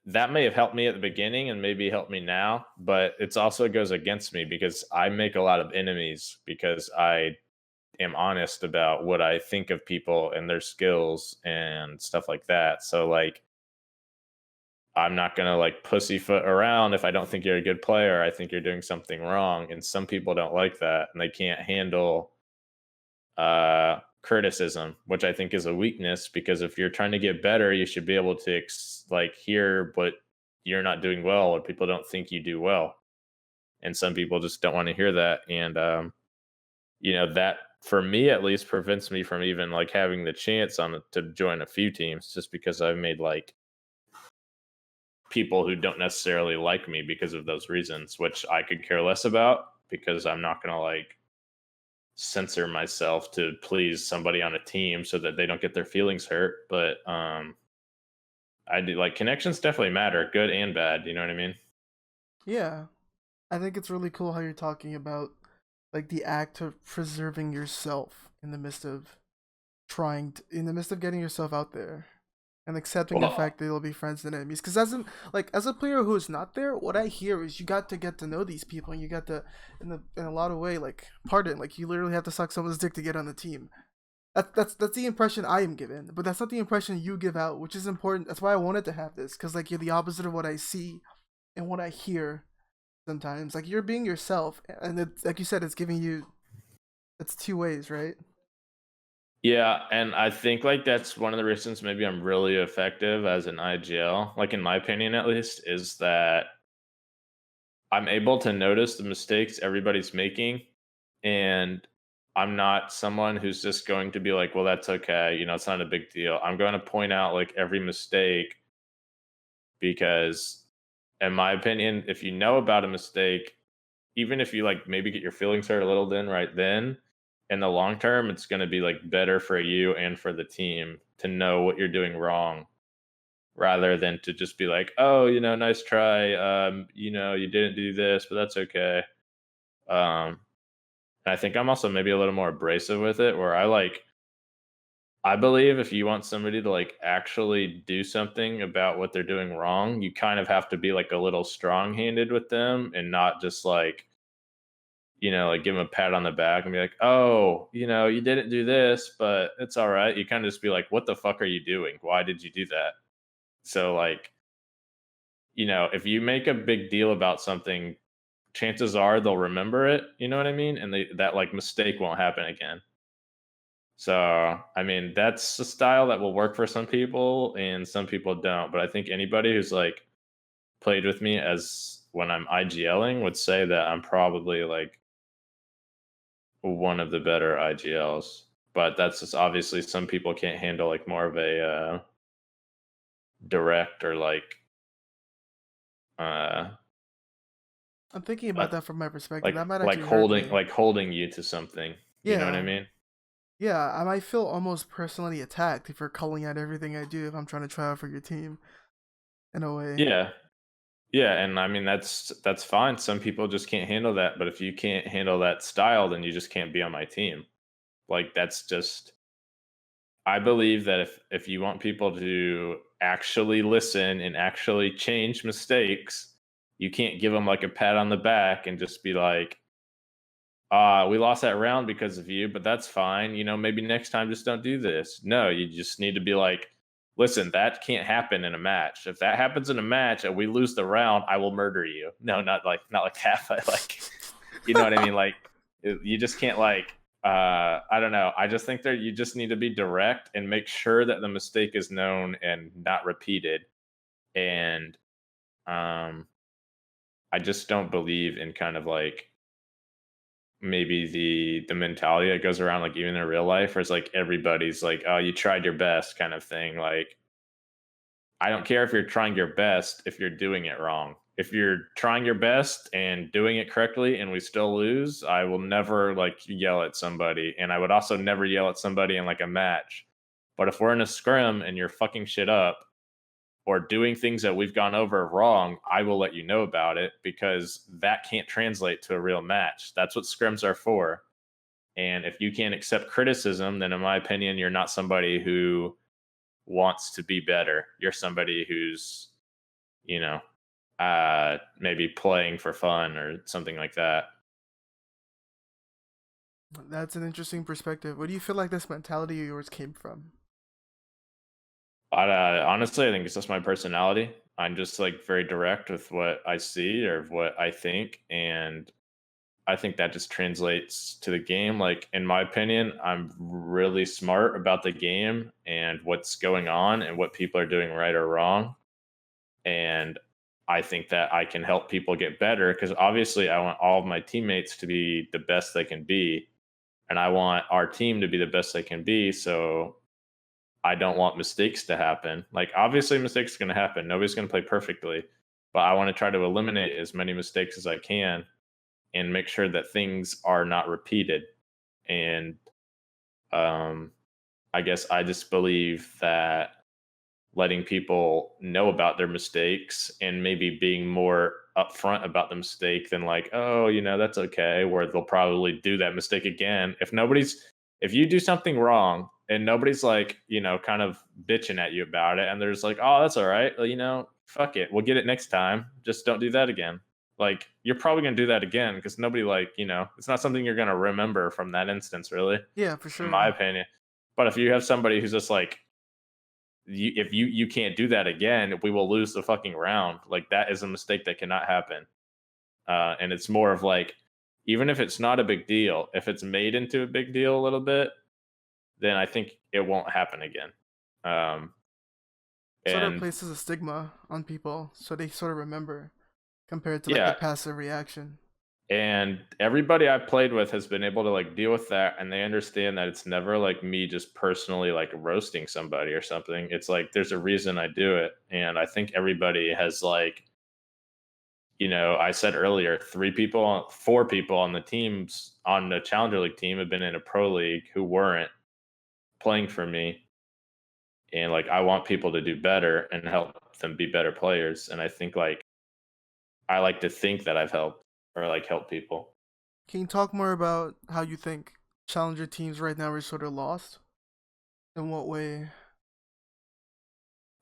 [SPEAKER 2] that may have helped me at the beginning and maybe helped me now, but it's also goes against me because I make a lot of enemies because I am honest about what I think of people and their skills and stuff like that. So like I'm not gonna like pussyfoot around if I don't think you're a good player. I think you're doing something wrong. And some people don't like that and they can't handle criticism, which I think is a weakness because if you're trying to get better, you should be able to like hear what you're not doing well or people don't think you do well. And some people just don't want to hear that. And that for me at least prevents me from even like having the chance to join a few teams just because I've made like people who don't necessarily like me because of those reasons, which I could care less about because I'm not going to like censor myself to please somebody on a team so that they don't get their feelings hurt. But I do like connections definitely matter, good and bad. You know what I mean?
[SPEAKER 1] Yeah, I think it's really cool how you're talking about like the act of preserving yourself in the midst of in the midst of getting yourself out there and accepting the
[SPEAKER 2] Well,
[SPEAKER 1] fact that you'll be friends and enemies. Because as a player who is not there, what I hear is you got to get to know these people, and you got to in a lot of way like pardon, like you literally have to suck someone's dick to get on the team. That's the impression I am given, but that's not the impression you give out, which is important. That's why I wanted to have this, because like you're the opposite of what I see and what I hear sometimes. Like you're being yourself, and it's like you said, it's giving you. It's two ways, right?
[SPEAKER 2] yeah, and I think like that's one of the reasons maybe I'm really effective as an IGL, like in my opinion at least, is that I'm able to notice the mistakes everybody's making and I'm not someone who's just going to be like, well, that's okay. It's not a big deal. I'm going to point out like every mistake because, in my opinion, if you know about a mistake, even if you like maybe get your feelings hurt a little right then, in the long term, it's going to be like better for you and for the team to know what you're doing wrong rather than to just be like, oh, nice try. You didn't do this, but that's okay. Um, and I think I'm also maybe a little more abrasive with it, where I believe if you want somebody to like actually do something about what they're doing wrong, you kind of have to be like a little strong-handed with them and not just like like give them a pat on the back and be like, oh, you didn't do this, but it's all right. You kind of just be like, what the fuck are you doing? Why did you do that? So like, if you make a big deal about something, chances are they'll remember it. You know what I mean? And that like mistake won't happen again. So, I mean, that's a style that will work for some people and some people don't. But I think anybody who's like played with me as when I'm IGLing would say that I'm probably like one of the better IGLs. But that's just obviously some people can't handle like more of a direct or uh,
[SPEAKER 1] I'm thinking
[SPEAKER 2] uh
[SPEAKER 1] about that from my perspective.
[SPEAKER 2] like
[SPEAKER 1] That might
[SPEAKER 2] like
[SPEAKER 1] actually hurt
[SPEAKER 2] holding
[SPEAKER 1] me.
[SPEAKER 2] like holding you to something. You know what I
[SPEAKER 1] Yeah,
[SPEAKER 2] mean?
[SPEAKER 1] yeah. I might feel almost personally attacked if you're calling out everything I do if I'm trying to try out for your team in a way.
[SPEAKER 2] Yeah. Yeah, and I mean that's fine. Some people just can't handle that, but if you can't handle that style, then you just can't be on my team. Like that's just I believe that if you want people to actually listen and actually change mistakes, you can't give them like a pat on the back and just be like, we lost that round because of you, but that's fine. Maybe next time just don't do this. No, you just need to be like, listen, that can't happen in a match. If that happens in a match and we lose the round, I will murder you. No, not like that, but like you know what I mean? Like you just can't like I don't know. I just think that you just need to be direct and make sure that the mistake is known and not repeated. And um I just don't believe in kind of like maybe the mentality that goes around like even in real life where it's like everybody's like, oh, you tried your best kind of thing. Like I don't care if you're trying your best if you're doing it wrong. If you're trying your best and doing it correctly and we still lose, I will never like yell at somebody. And I would also never yell at somebody in like a match. But if we're in a scrim and you're fucking shit up or doing things that we've gone over wrong, I will let you know about it because that can't translate to a real match. That's what scrims are for. And if you can't accept criticism, then in my opinion, you're not somebody who wants to be better. You're somebody who's you know, maybe playing for fun or something like that.
[SPEAKER 1] That's an interesting perspective. Where do you feel like this mentality of yours came from?
[SPEAKER 2] But honestly, I think it's just my personality. I'm just like very direct with what I see or what I think, and I think that just translates to the game. Like in my opinion, I'm really smart about the game and what's going on and what people are doing right or wrong. And I think that I can help people get better because obviously I want all of my teammates to be the best they can be, and I want our team to be the best they can be. So I don't want mistakes to happen. Like obviously mistakes are going to happen. Nobody's going to play perfectly, but I want to try to eliminate as many mistakes as I can and make sure that things are not repeated. And um, I guess I just believe that letting people know about their mistakes and maybe being more upfront about the mistake than like, oh, that's okay, where they'll probably do that mistake again. If you do something wrong and nobody's like, kind of bitching at you about it and they're just like, oh, that's all right. Well, fuck it. We'll get it next time. Just don't do that again. Like, you're probably going to do that again because nobody, like, it's not something you're going to remember from that instance, really,
[SPEAKER 1] Yeah, for
[SPEAKER 2] in my
[SPEAKER 1] sure.
[SPEAKER 2] opinion. But if you have somebody who's just like, if you can't do that again, we will lose the fucking round. Like that is a mistake that cannot happen. And it's more of like, even if it's not a big deal, if it's made into a big deal a little bit, then I think it won't happen again. Um,
[SPEAKER 1] Sort of
[SPEAKER 2] and
[SPEAKER 1] places a stigma on people, so they sort of remember compared to like the
[SPEAKER 2] yeah,
[SPEAKER 1] passive reaction.
[SPEAKER 2] and everybody I've played with has been able to like deal with that, and they understand that it's never like me just personally like roasting somebody or something. It's like there's a reason I do it, and I think everybody has like, I said earlier, 4 people on the teams on the Challenger League team have been in a pro league who weren't playing for me. And like, I want people to do better and help them be better players. And I think like, I like to think that I've helped or like help people.
[SPEAKER 1] Can you talk more about how you think challenger teams right now are sort of lost? In what way?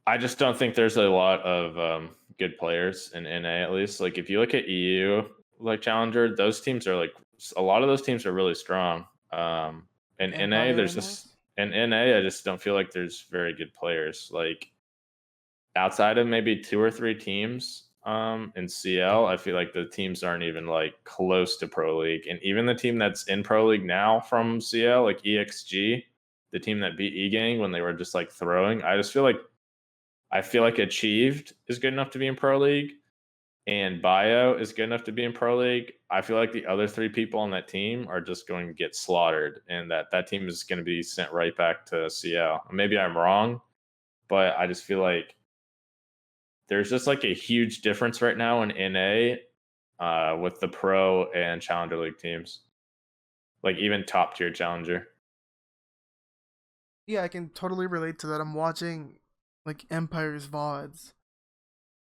[SPEAKER 2] I just don't think there's a lot of good players in NA at least. Like, if you look at EU, like Challenger, those teams are like, a lot of those teams are really strong. In NA,
[SPEAKER 1] Empire
[SPEAKER 2] there's
[SPEAKER 1] and
[SPEAKER 2] just,
[SPEAKER 1] those?
[SPEAKER 2] in NA, I just don't feel like there's very good players. Like, outside of maybe 2 or 3 teams, in CL, I feel like the teams aren't even, like, close to Pro League, and even the team that's in Pro League now from CL, like EXG, the team that beat E-Gang when they were just, like, throwing, I feel like Achieved is good enough to be in Pro League, and Bio is good enough to be in Pro League. I feel like the other 3 people on that team are just going to get slaughtered, and that team is gonna be sent right back to CL. Maybe I'm wrong, but I just feel like there's just like a huge difference right now in NA with the pro and challenger league teams, like even top tier challenger.
[SPEAKER 1] Yeah, I can totally relate to that. I'm watching like Empire's VODs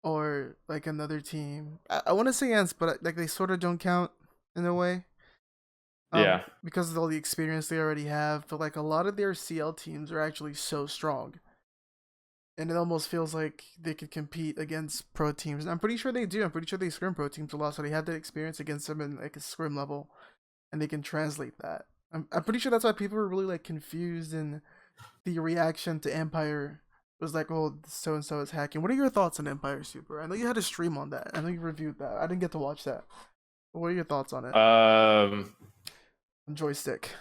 [SPEAKER 1] or like another team. I want to say Ants, but like they sort of don't count in a way.
[SPEAKER 2] Yeah,
[SPEAKER 1] Because of all the experience they already have. But like a lot of their CL teams are actually so strong, and it almost feels like they could compete against pro teams. And I'm pretty sure they do. I'm pretty sure they scrim pro teams a lot, so they have that experience against them in like a scrim level, and they can translate that. I'm pretty sure that's why people were really like confused, and the reaction to Empire was like, "Oh, so and so is hacking." What are your thoughts on Empire Super? I know you had a stream on that. I know you reviewed that. I didn't get to watch that. But what are your thoughts on it?
[SPEAKER 2] um,
[SPEAKER 1] On joystick.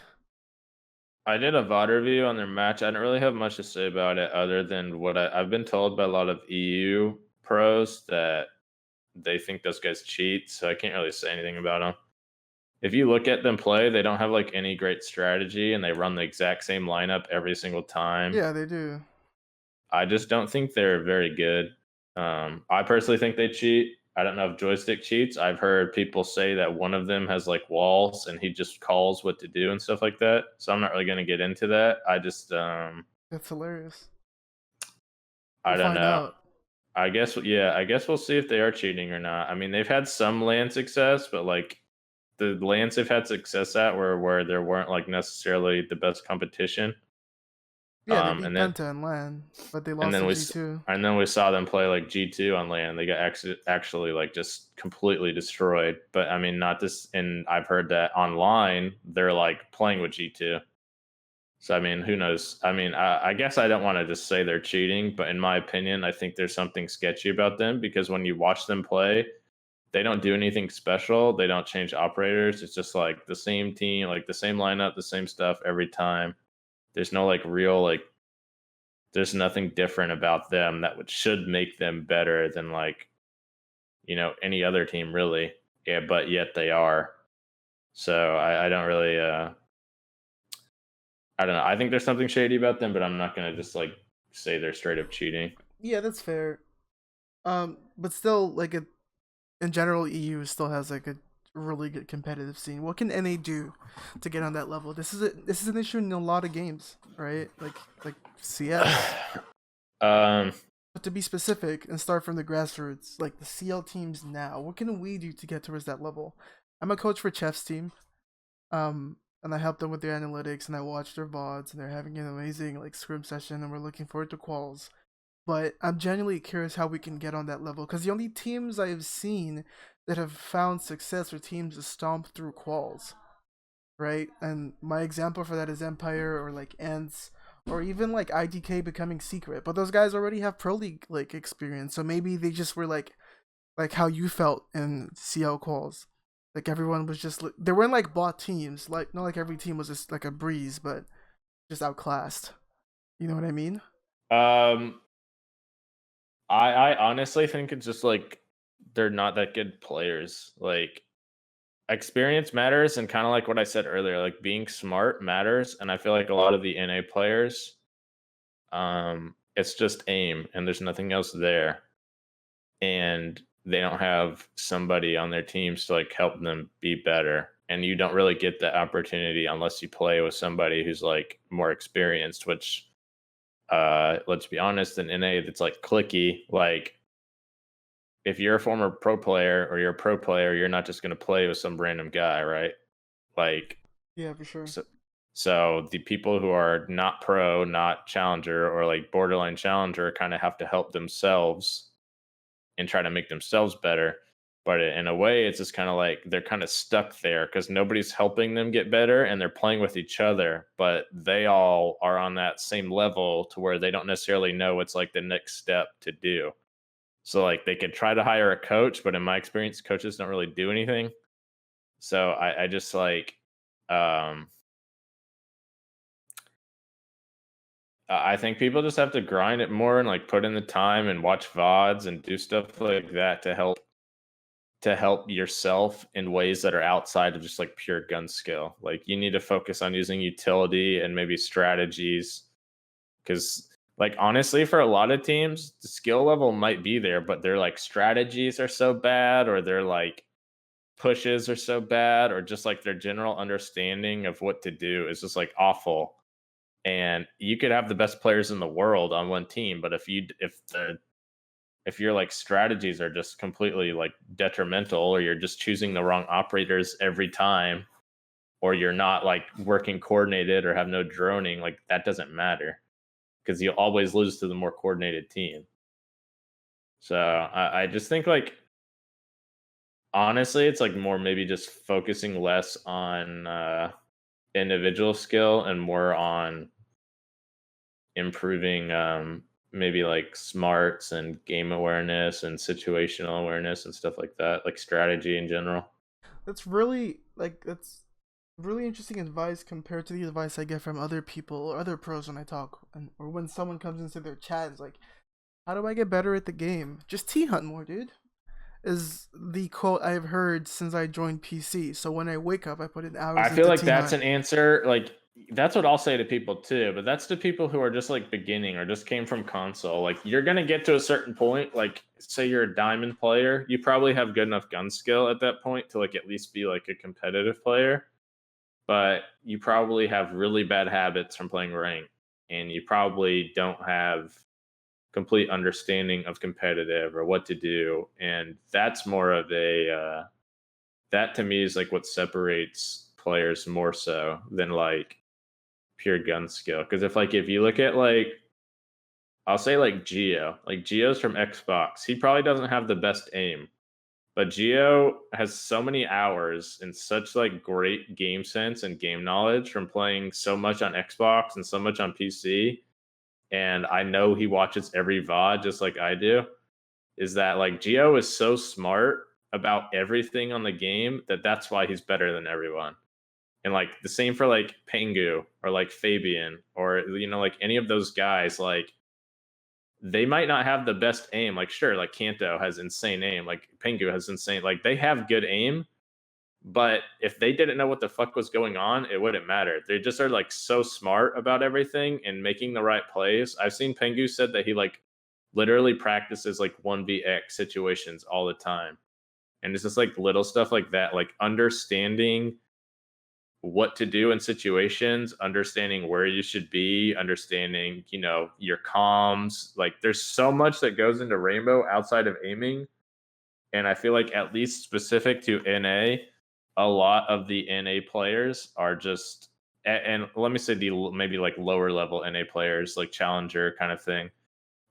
[SPEAKER 2] I did a VOD review on their match. I don't really have much to say about it other than what I've been told by a lot of EU pros that they think those guys cheat. So I can't really say anything about them. If you look at them play, they don't have like any great strategy, and they run the exact same lineup every single time.
[SPEAKER 1] Yeah, they do.
[SPEAKER 2] I just don't think they're very good. I personally think they cheat. I don't know if joystick cheats. I've heard people say that one of them has like walls and he just calls what to do and stuff like that. So I'm not really going to get into that.
[SPEAKER 1] That's hilarious. We'll
[SPEAKER 2] I don't
[SPEAKER 1] find
[SPEAKER 2] know.
[SPEAKER 1] out.
[SPEAKER 2] I guess we'll see if they are cheating or not. I mean, they've had some land success, but like the lands they've had success at where there weren't like necessarily the best competition.
[SPEAKER 1] Yeah, they beat
[SPEAKER 2] And then
[SPEAKER 1] Penta and LAN, but they
[SPEAKER 2] and
[SPEAKER 1] lost
[SPEAKER 2] then
[SPEAKER 1] to
[SPEAKER 2] we
[SPEAKER 1] G2.
[SPEAKER 2] and then we saw them play like G2 on LAN. They got actually like just completely destroyed. But I mean, not this. And I've heard that online they're like playing with G2. So I mean, who knows? I mean, I guess I don't want to just say they're cheating, but in my opinion, I think there's something sketchy about them because when you watch them play, they don't do anything special. They don't change operators. It's just like the same team, like the same lineup, the same stuff every time. There's no like real like there's nothing different about them that would should make them better than like, any other team really. Yeah, but yet they are. So I don't really I don't know. I think there's something shady about them, but I'm not gonna just like say they're straight up cheating.
[SPEAKER 1] Yeah, that's fair. But still, like in general, EU still has like a really good competitive scene. What can NA do to get on that level? This is an issue in a lot of games, right? Like CS.
[SPEAKER 2] um
[SPEAKER 1] But to be specific and start from the grassroots, like the CL teams now, what can we do to get towards that level? I'm a coach for Chef's team, and I help them with their analytics, and I watch their VODs, and they're having an amazing like scrim session, and we're looking forward to quals. But I'm genuinely curious how we can get on that level, because the only teams I've seen that have found success are teams that stomp through quals, right? And my example for that is Empire or like Ants or even like IDK becoming secret. But those guys already have pro league like experience, so maybe they just were like how you felt in CL calls. Like everyone was just they weren't like bought teams. Like not like every team was just like a breeze, but just outclassed. You know what I mean?
[SPEAKER 2] um I honestly think it's just like they're not that good players. Like experience matters and kind of like what I said earlier, like being smart matters. And I feel like a lot of the NA players, it's just aim and there's nothing else there. And they don't have somebody on their teams to like help them be better. And you don't really get that opportunity unless you play with somebody who's like more experienced, which let's be honest, in NA that's like clicky. Like if you're a former pro player or you're a pro player, you're not just gonna play with some random guy, right? Like
[SPEAKER 1] Yeah, for sure.
[SPEAKER 2] so so the people who are not pro, not challenger, or like borderline challenger kind of have to help themselves and try to make themselves better. But in a way, it's just kind of like they're kind of stuck there because nobody's helping them get better and they're playing with each other, but they all are on that same level to where they don't necessarily know what's like the next step to do. So like they could try to hire a coach, but in my experience, coaches don't really do anything. So I just like um I think people just have to grind it more and like put in the time and watch VODs and do stuff like that to help yourself in ways that are outside of just like pure gun skill. Like you need to focus on using utility and maybe strategies because like honestly for a lot of teams the skill level might be there but their like strategies are so bad or their like pushes are so bad or just like their general understanding of what to do is just like awful and you could have the best players in the world on one team but if your like strategies are just completely like detrimental or you're just choosing the wrong operators every time or you're not like working coordinated or have no droning like that doesn't matter because you'll always lose to the more coordinated team. So I just think like honestly it's like more maybe just focusing less on individual skill and more on improving maybe like smarts and game awareness and situational awareness and stuff like that, like strategy in general.
[SPEAKER 1] That's really interesting advice compared to the advice I get from other people or other pros when I talk or when someone comes into their chat and is like, how do I get better at the game? Just T hunt more, dude. Is the quote I've heard since I joined PC. So when I wake up, I put in
[SPEAKER 2] I
[SPEAKER 1] hours
[SPEAKER 2] feel
[SPEAKER 1] into
[SPEAKER 2] like
[SPEAKER 1] T
[SPEAKER 2] that's
[SPEAKER 1] hunt.
[SPEAKER 2] an answer. Like that's what I'll say to people too. But that's to people who are just like beginning or just came from console. Like you're gonna get to a certain point. Like say you're a diamond player, you probably have good enough gun skill at that point to like at least be like a competitive player. But you probably have really bad habits from playing rank, and you probably don't have complete understanding of competitive or what to do. And that's more of a that to me is like what separates players more so than like pure gun skill. Because if you look at I'll say like Geo's from Xbox, he probably doesn't have the best aim, but Geo has so many hours and such like great game sense and game knowledge from playing so much on Xbox and so much on PC. And I know he watches every VOD just like I do. Is that like Geo is so smart about everything on the game that that's why he's better than everyone. And like the same for like Pengu or like Fabian or like any of those guys, like they might not have the best aim. Like sure, like Kanto has insane aim, like Pengu has insane, like they have good aim, but if they didn't know what the fuck was going on, it wouldn't matter. They just are like so smart about everything and making the right plays. I've seen Pengu said that he like literally practices like 1vx situations all the time. And it's just like little stuff like that, like understanding what to do in situations, understanding where you should be, understanding, your comms. Like there's so much that goes into Rainbow outside of aiming. And I feel like at least specific to NA, a lot of the NA players are just and let me say the maybe like lower level NA players, like challenger kind of thing,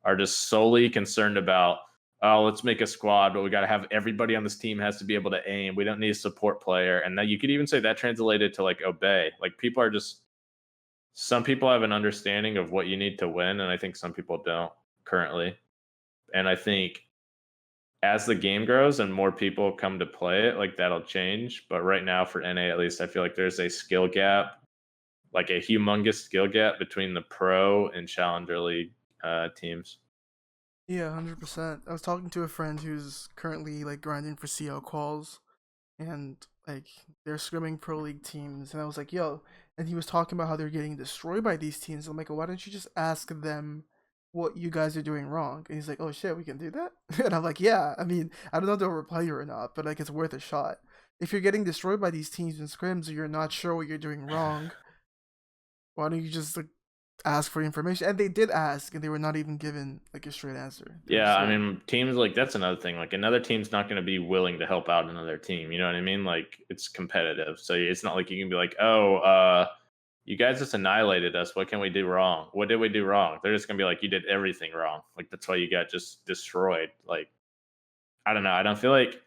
[SPEAKER 2] are just solely concerned about, oh, let's make a squad, but we got to have everybody on this team has to be able to aim. We don't need a support player. And then you could even say that translated to like obey. Like people are just, some people have an understanding of what you need to win, and I think some people don't currently. And I think as the game grows and more people come to play it, like that'll change. But right now for NA at least, I feel like there's a skill gap, like a humongous skill gap between the pro and challenger league teams.
[SPEAKER 1] Yeah, 100%. I was talking to a friend who's currently like grinding for CL calls, and like they're scrimming pro league teams, and I was like, "Yo," and he was talking about how they're getting destroyed by these teams. I'm like, "Why don't you just ask them what you guys are doing wrong?" And he's like, "Oh shit, we can do that." And I'm like, "Yeah, I mean, I don't know if they'll reply you or not, but like it's worth a shot. If you're getting destroyed by these teams in scrims, or you're not sure what you're doing wrong, why don't you just like ask for information?" And they did ask, and they were not even given like a straight answer. They were
[SPEAKER 2] Yeah, I
[SPEAKER 1] so
[SPEAKER 2] mean, teams like that's another thing. Like another team's not going to be willing to help out another team. You know what I mean? Like it's competitive, so it's not like you can be like, "Oh, you guys just annihilated us. What can we do wrong? What did we do wrong?" They're just gonna be like, "You did everything wrong. Like that's why you got just destroyed." Like I don't know. I don't feel like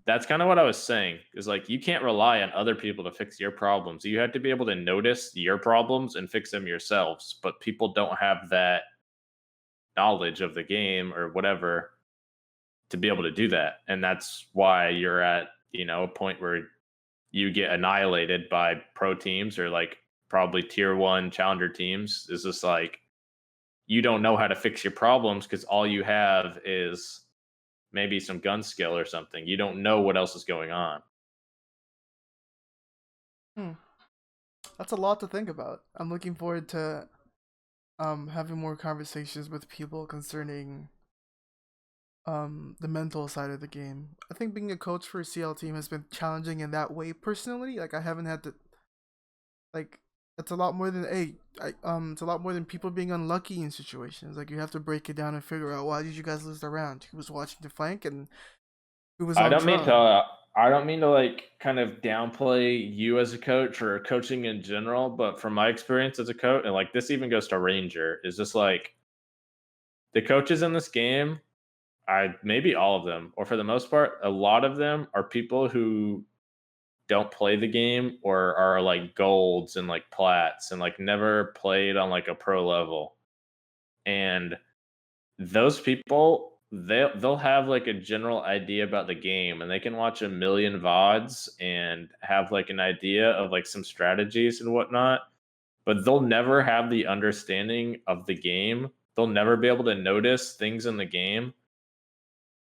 [SPEAKER 2] that's kind of what I was saying. Is like you can't rely on other people to fix your problems. You have to be able to notice your problems and fix them yourselves. But people don't have that knowledge of the game or whatever to be able to do that. And that's why you're at, a point where you get annihilated by pro teams or like probably tier one challenger teams. Is just like you don't know how to fix your problems because all you have is maybe some gun skill or something. You don't know what else is going on.
[SPEAKER 1] hmm, that's a lot to think about. I'm looking forward to having more conversations with people concerning the mental side of the game. I think being a coach for a CL team has been challenging in that way personally. Like I haven't had to like it's a lot more than it's a lot more than people being unlucky in situations. Like you have to break it down and figure out why did you guys lose the round? Who was watching the flank and who was
[SPEAKER 2] I
[SPEAKER 1] on
[SPEAKER 2] don't mean
[SPEAKER 1] Tron?
[SPEAKER 2] to. I don't mean to like kind of downplay you as a coach or coaching in general, but from my experience as a coach, and like this even goes to Ranger, is just like the coaches in this game, I maybe all of them, or for the most part, a lot of them are people who don't play the game or are like golds and like plats and like never played on like a pro level. And those people, they'll have like a general idea about the game and they can watch a million VODs and have like an idea of like some strategies and whatnot, but they'll never have the understanding of the game. They'll never be able to notice things in the game,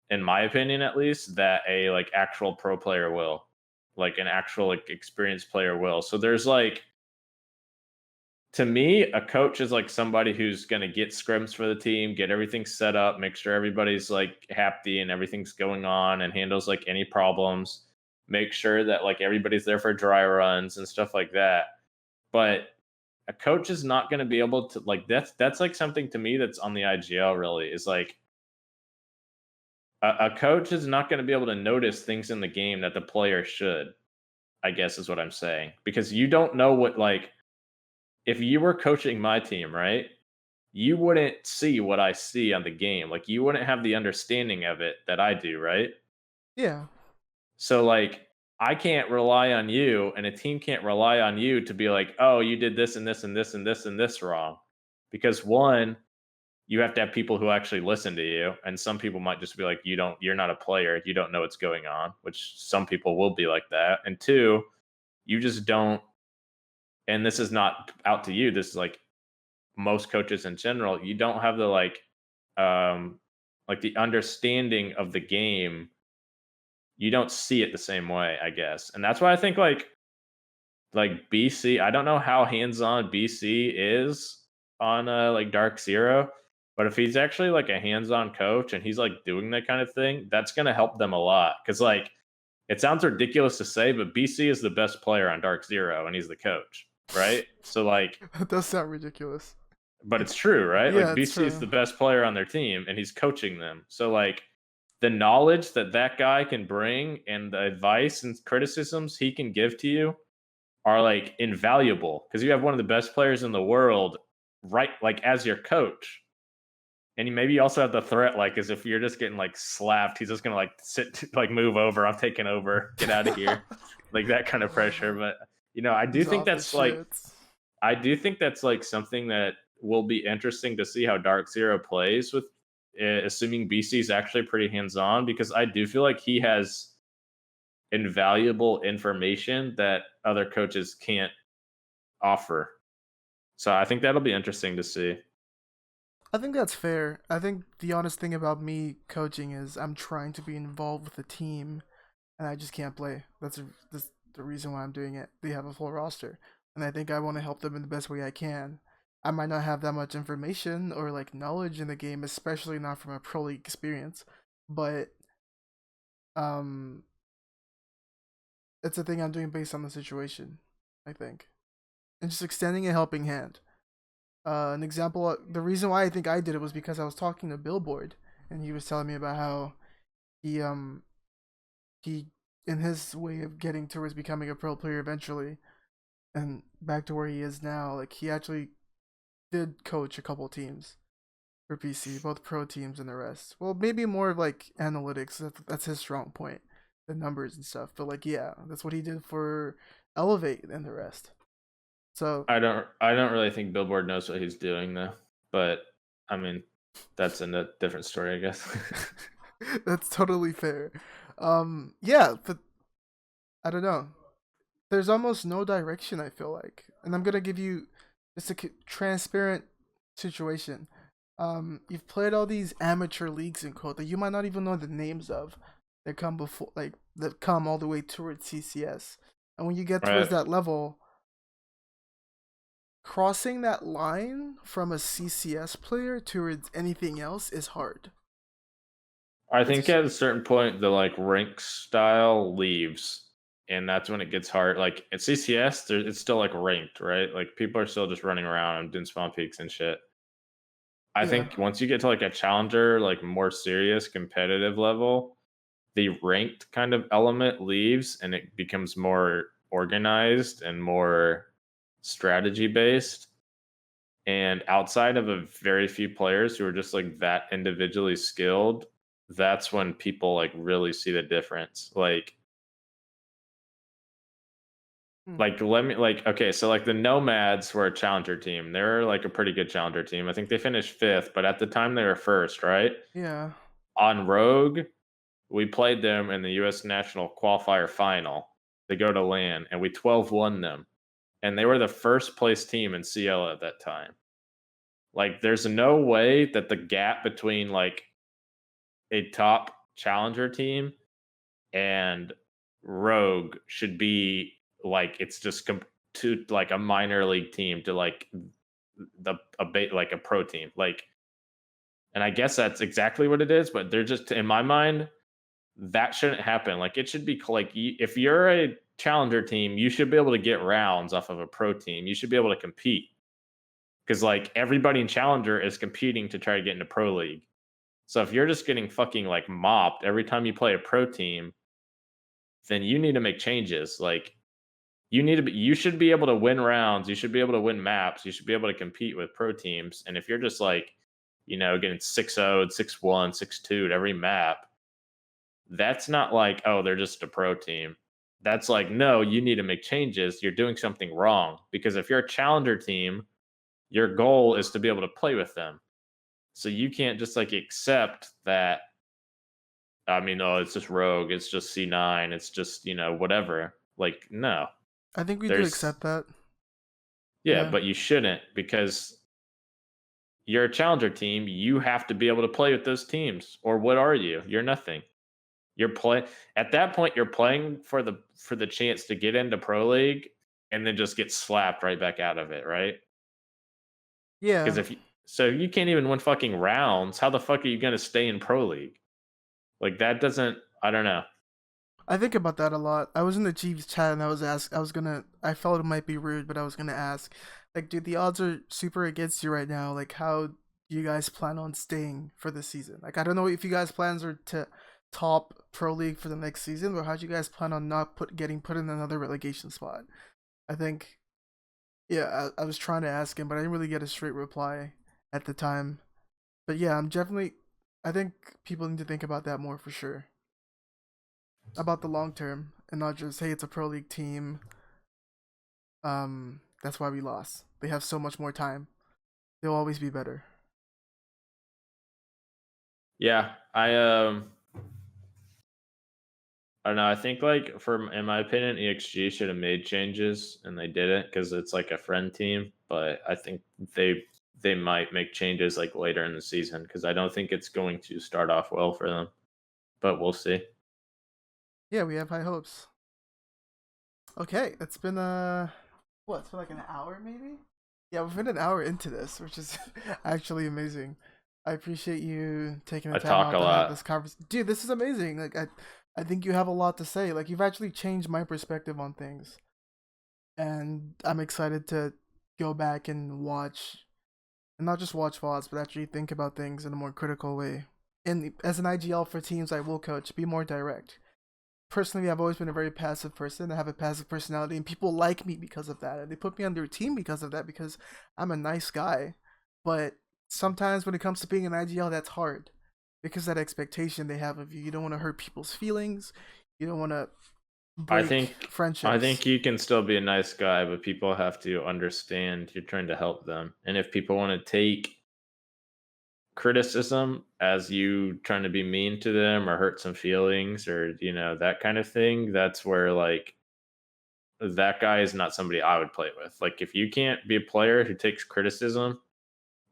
[SPEAKER 2] in my opinion at least, that a like actual pro player will, like an actual like experienced player will. So there's like, to me, a coach is like somebody who's going to get scrims for the team, get everything set up, make sure everybody's like happy and everything's going on, and handles like any problems, make sure that like everybody's there for dry runs and stuff like that. But a coach is not going to be able to, like, that's like something to me that's on the IGL really, is like a coach is not going to be able to notice things in the game that the player should, I guess is what I'm saying, because you don't know what like if you were coaching my team, right? You wouldn't see what I see on the game. Like you wouldn't have the understanding of it that I do, right?
[SPEAKER 1] Yeah.
[SPEAKER 2] So like I can't rely on you and a team can't rely on you to be like, "Oh, you did this and this and this and this and this wrong." Because one, you have to have people who actually listen to you, and some people might just be like, you're not a player, you don't know what's going on," which some people will be like that. And two, you just don't, and this is not out to you, this is like most coaches in general, you don't have the um like the understanding of the game. You don't see it the same way, I guess. And that's why I think like BC, I don't know how hands-on BC is on like Dark Zero, but if he's actually like a hands-on coach and he's like doing that kind of thing, that's going to help them a lot. Cuz like it sounds ridiculous to say, but BC is the best player on Dark Zero and he's the coach, right? So like,
[SPEAKER 1] That does sound ridiculous.
[SPEAKER 2] but it's true, right?
[SPEAKER 1] Yeah,
[SPEAKER 2] Like
[SPEAKER 1] it's
[SPEAKER 2] BC is
[SPEAKER 1] true.
[SPEAKER 2] the best player on their team and he's coaching them. So like the knowledge that that guy can bring and the advice and criticisms he can give to you are like invaluable because you have one of the best players in the world, right? Like as your coach. And maybe you also have the threat, like, as if you're just getting like slapped, he's just gonna like like move over, I'm taking over, get out of here, like that kind of pressure. But I do
[SPEAKER 1] He's
[SPEAKER 2] think
[SPEAKER 1] off the
[SPEAKER 2] that's like,
[SPEAKER 1] shits.
[SPEAKER 2] something that will be interesting to see how Dark Zero plays with, assuming BC is actually pretty hands on, because I do feel like he has invaluable information that other coaches can't offer. So I think that'll be interesting to see.
[SPEAKER 1] I think that's fair. I think the honest thing about me coaching is I'm trying to be involved with the team, and I just can't play. That's the reason why I'm doing it. They have a full roster, and I think I want to help them in the best way I can. I might not have that much information or like knowledge in the game, especially not from a pro league experience, but um, it's a thing I'm doing based on the situation. I think, and just extending a helping hand. An example, the reason why I think I did it was because I was talking to Billboard, and he was telling me about how he he in his way of getting towards becoming a pro player eventually, and back to where he is now. Like he actually did coach a couple teams for PC, both pro teams and the rest. Well, maybe more of like analytics. That's his strong point, the numbers and stuff. But like, yeah, that's what he did for Elevate and the rest. So
[SPEAKER 2] I don't really think Billboard knows what he's doing though. But I mean, that's a different story, I guess.
[SPEAKER 1] that's totally fair. Yeah, but I don't know. There's almost no direction. I feel like, and I'm gonna give you just a transparent situation. You've played all these amateur leagues in quote that you might not even know the names of, that come before, like that come all the way towards CCS, and when you get towards
[SPEAKER 2] Right.
[SPEAKER 1] that level, crossing that line from a CCS player towards anything else is hard.
[SPEAKER 2] I
[SPEAKER 1] It's
[SPEAKER 2] think at a certain point the like rank style leaves, and that's when it gets hard. Like at CCS, it's still like ranked, right? Like people are still just running around and doing spawn peaks and shit. I
[SPEAKER 1] yeah.
[SPEAKER 2] think once you get to like a challenger, like more serious competitive level, the ranked kind of element leaves and it becomes more organized and more strategy based. And outside of a very few players who are just like that individually skilled, that's when people like really see the difference.
[SPEAKER 1] Hmm.
[SPEAKER 2] Like let me like okay, so like the Nomads were a challenger team. They're like a pretty good challenger team. I think they finished fifth, but at the time they were first, right?
[SPEAKER 1] Yeah.
[SPEAKER 2] On Rogue, we played them in the US National Qualifier Final. They go to LAN and we 12-1 them. And they were the first place team in CL at that time. Like there's no way that the gap between like a top challenger team and Rogue should be like it's just to like a minor league team to like like a pro team. Like, and I guess that's exactly what it is, but they're just in my mind that shouldn't happen. Like it should be like if you're a challenger team, you should be able to get rounds off of a pro team. You should be able to compete because like everybody in challenger is competing to try to get into pro league. So if you're just getting fucking like mopped every time you play a pro team, then you need to make changes. Like You should be able to win rounds. You should be able to win maps. You should be able to compete with pro teams. And if you're just like, getting 6-0, 6-1, 6-2 at every map, that's not like, oh, they're just a pro team. That's like, no, you need to make changes. You're doing something wrong. Because if you're a challenger team, your goal is to be able to play with them. So you can't just like accept that. I mean, oh, it's just Rogue, it's just C9, it's just, whatever. Like, no.
[SPEAKER 1] I think we do
[SPEAKER 2] There's
[SPEAKER 1] accept that.
[SPEAKER 2] Yeah,
[SPEAKER 1] Yeah.
[SPEAKER 2] but you shouldn't because you're a challenger team. You have to be able to play with those teams. Or what are you? You're nothing. You're play At that point you're playing for the chance to get into Pro League and then just get slapped right back out of it, right? Because
[SPEAKER 1] Yeah.
[SPEAKER 2] if you can't even win fucking rounds, how the fuck are you gonna stay in Pro League? Like that doesn't I don't know.
[SPEAKER 1] I think about that a lot. I was in the Chiefs chat and I felt it might be rude, but I was gonna ask, like, dude, the odds are super against you right now. Like, how do you guys plan on staying for the season? Like, I don't know if you guys' plans are to top pro league for the next season, or how do you guys plan on not getting put in another relegation spot? I think, yeah, I was trying to ask him, but I didn't really get a straight reply at the time. But yeah, I think people need to think about that more for sure, about the long term and not just, hey, it's a pro league team. That's why we lost. They have so much more time. They'll always be better.
[SPEAKER 2] Yeah, I don't know. I think like in my opinion, EXG should have made changes and they didn't because it's like a friend team. But I think they might make changes like later in the season because I don't think it's going to start off well for them. But we'll see.
[SPEAKER 1] Yeah, we have high hopes. Okay, it's been what? It's been like an hour maybe. Yeah, we've been an hour into this, which is actually amazing. I appreciate you taking the
[SPEAKER 2] I
[SPEAKER 1] time
[SPEAKER 2] talk a
[SPEAKER 1] out to have this
[SPEAKER 2] lot.
[SPEAKER 1] conversation. Dude, this is amazing. I think you have a lot to say. Like, you've actually changed my perspective on things, and I'm excited to go back and watch, and not just watch VODs, but actually think about things in a more critical way. And as an IGL for teams I will coach, be more direct. Personally, I've always been a very passive person. I have a passive personality, and people like me because of that. And they put me on their team because of that, because I'm a nice guy. But sometimes when it comes to being an IGL, that's hard because that expectation they have of you. You don't want to hurt people's feelings. You don't want to
[SPEAKER 2] I
[SPEAKER 1] break
[SPEAKER 2] think I
[SPEAKER 1] friendships.
[SPEAKER 2] think you can still be a nice guy, but people have to understand you're trying to help them. And if people want to take criticism as you trying to be mean to them or hurt some feelings or that kind of thing, that's where like that guy is not somebody I would play with. Like if you can't be a player who takes criticism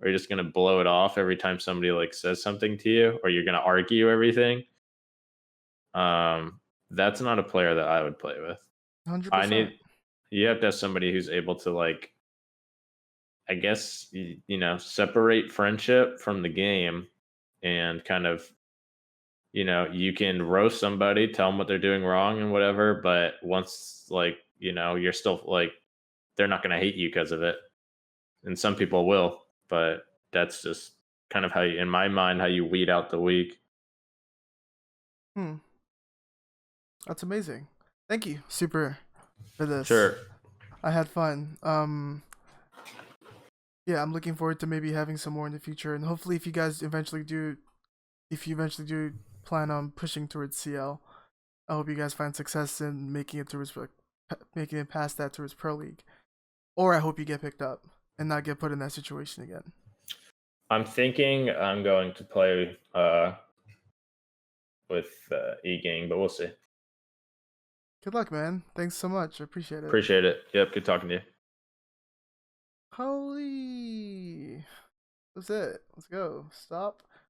[SPEAKER 2] or you're just going to blow it off every time somebody like says something to you or you're going to argue everything, um that's not a player that I would play with. I
[SPEAKER 1] 100%.
[SPEAKER 2] need You have to have somebody who's able to like I guess separate friendship from the game and kind of you can roast somebody, tell them what they're doing wrong and whatever, but once like, you're still like they're not going to hate you because of it. And some people will, but that's just kind of how you, in my mind, how you weed out the weak.
[SPEAKER 1] Hmm. That's amazing. Thank you, Super, for this.
[SPEAKER 2] Sure.
[SPEAKER 1] I had fun. Yeah, I'm looking forward to maybe having some more in the future, and hopefully, if you eventually do plan on pushing towards CL, I hope you guys find success in making it past that towards Pro League, or I hope you get picked up and not get put in that situation again.
[SPEAKER 2] I'm thinking I'm going to play with E-Gang, but we'll see.
[SPEAKER 1] Good luck, man. Thanks so much. I appreciate it.
[SPEAKER 2] Appreciate it. Yep, good talking to you.
[SPEAKER 1] Holy, that's it. Let's go. Stop.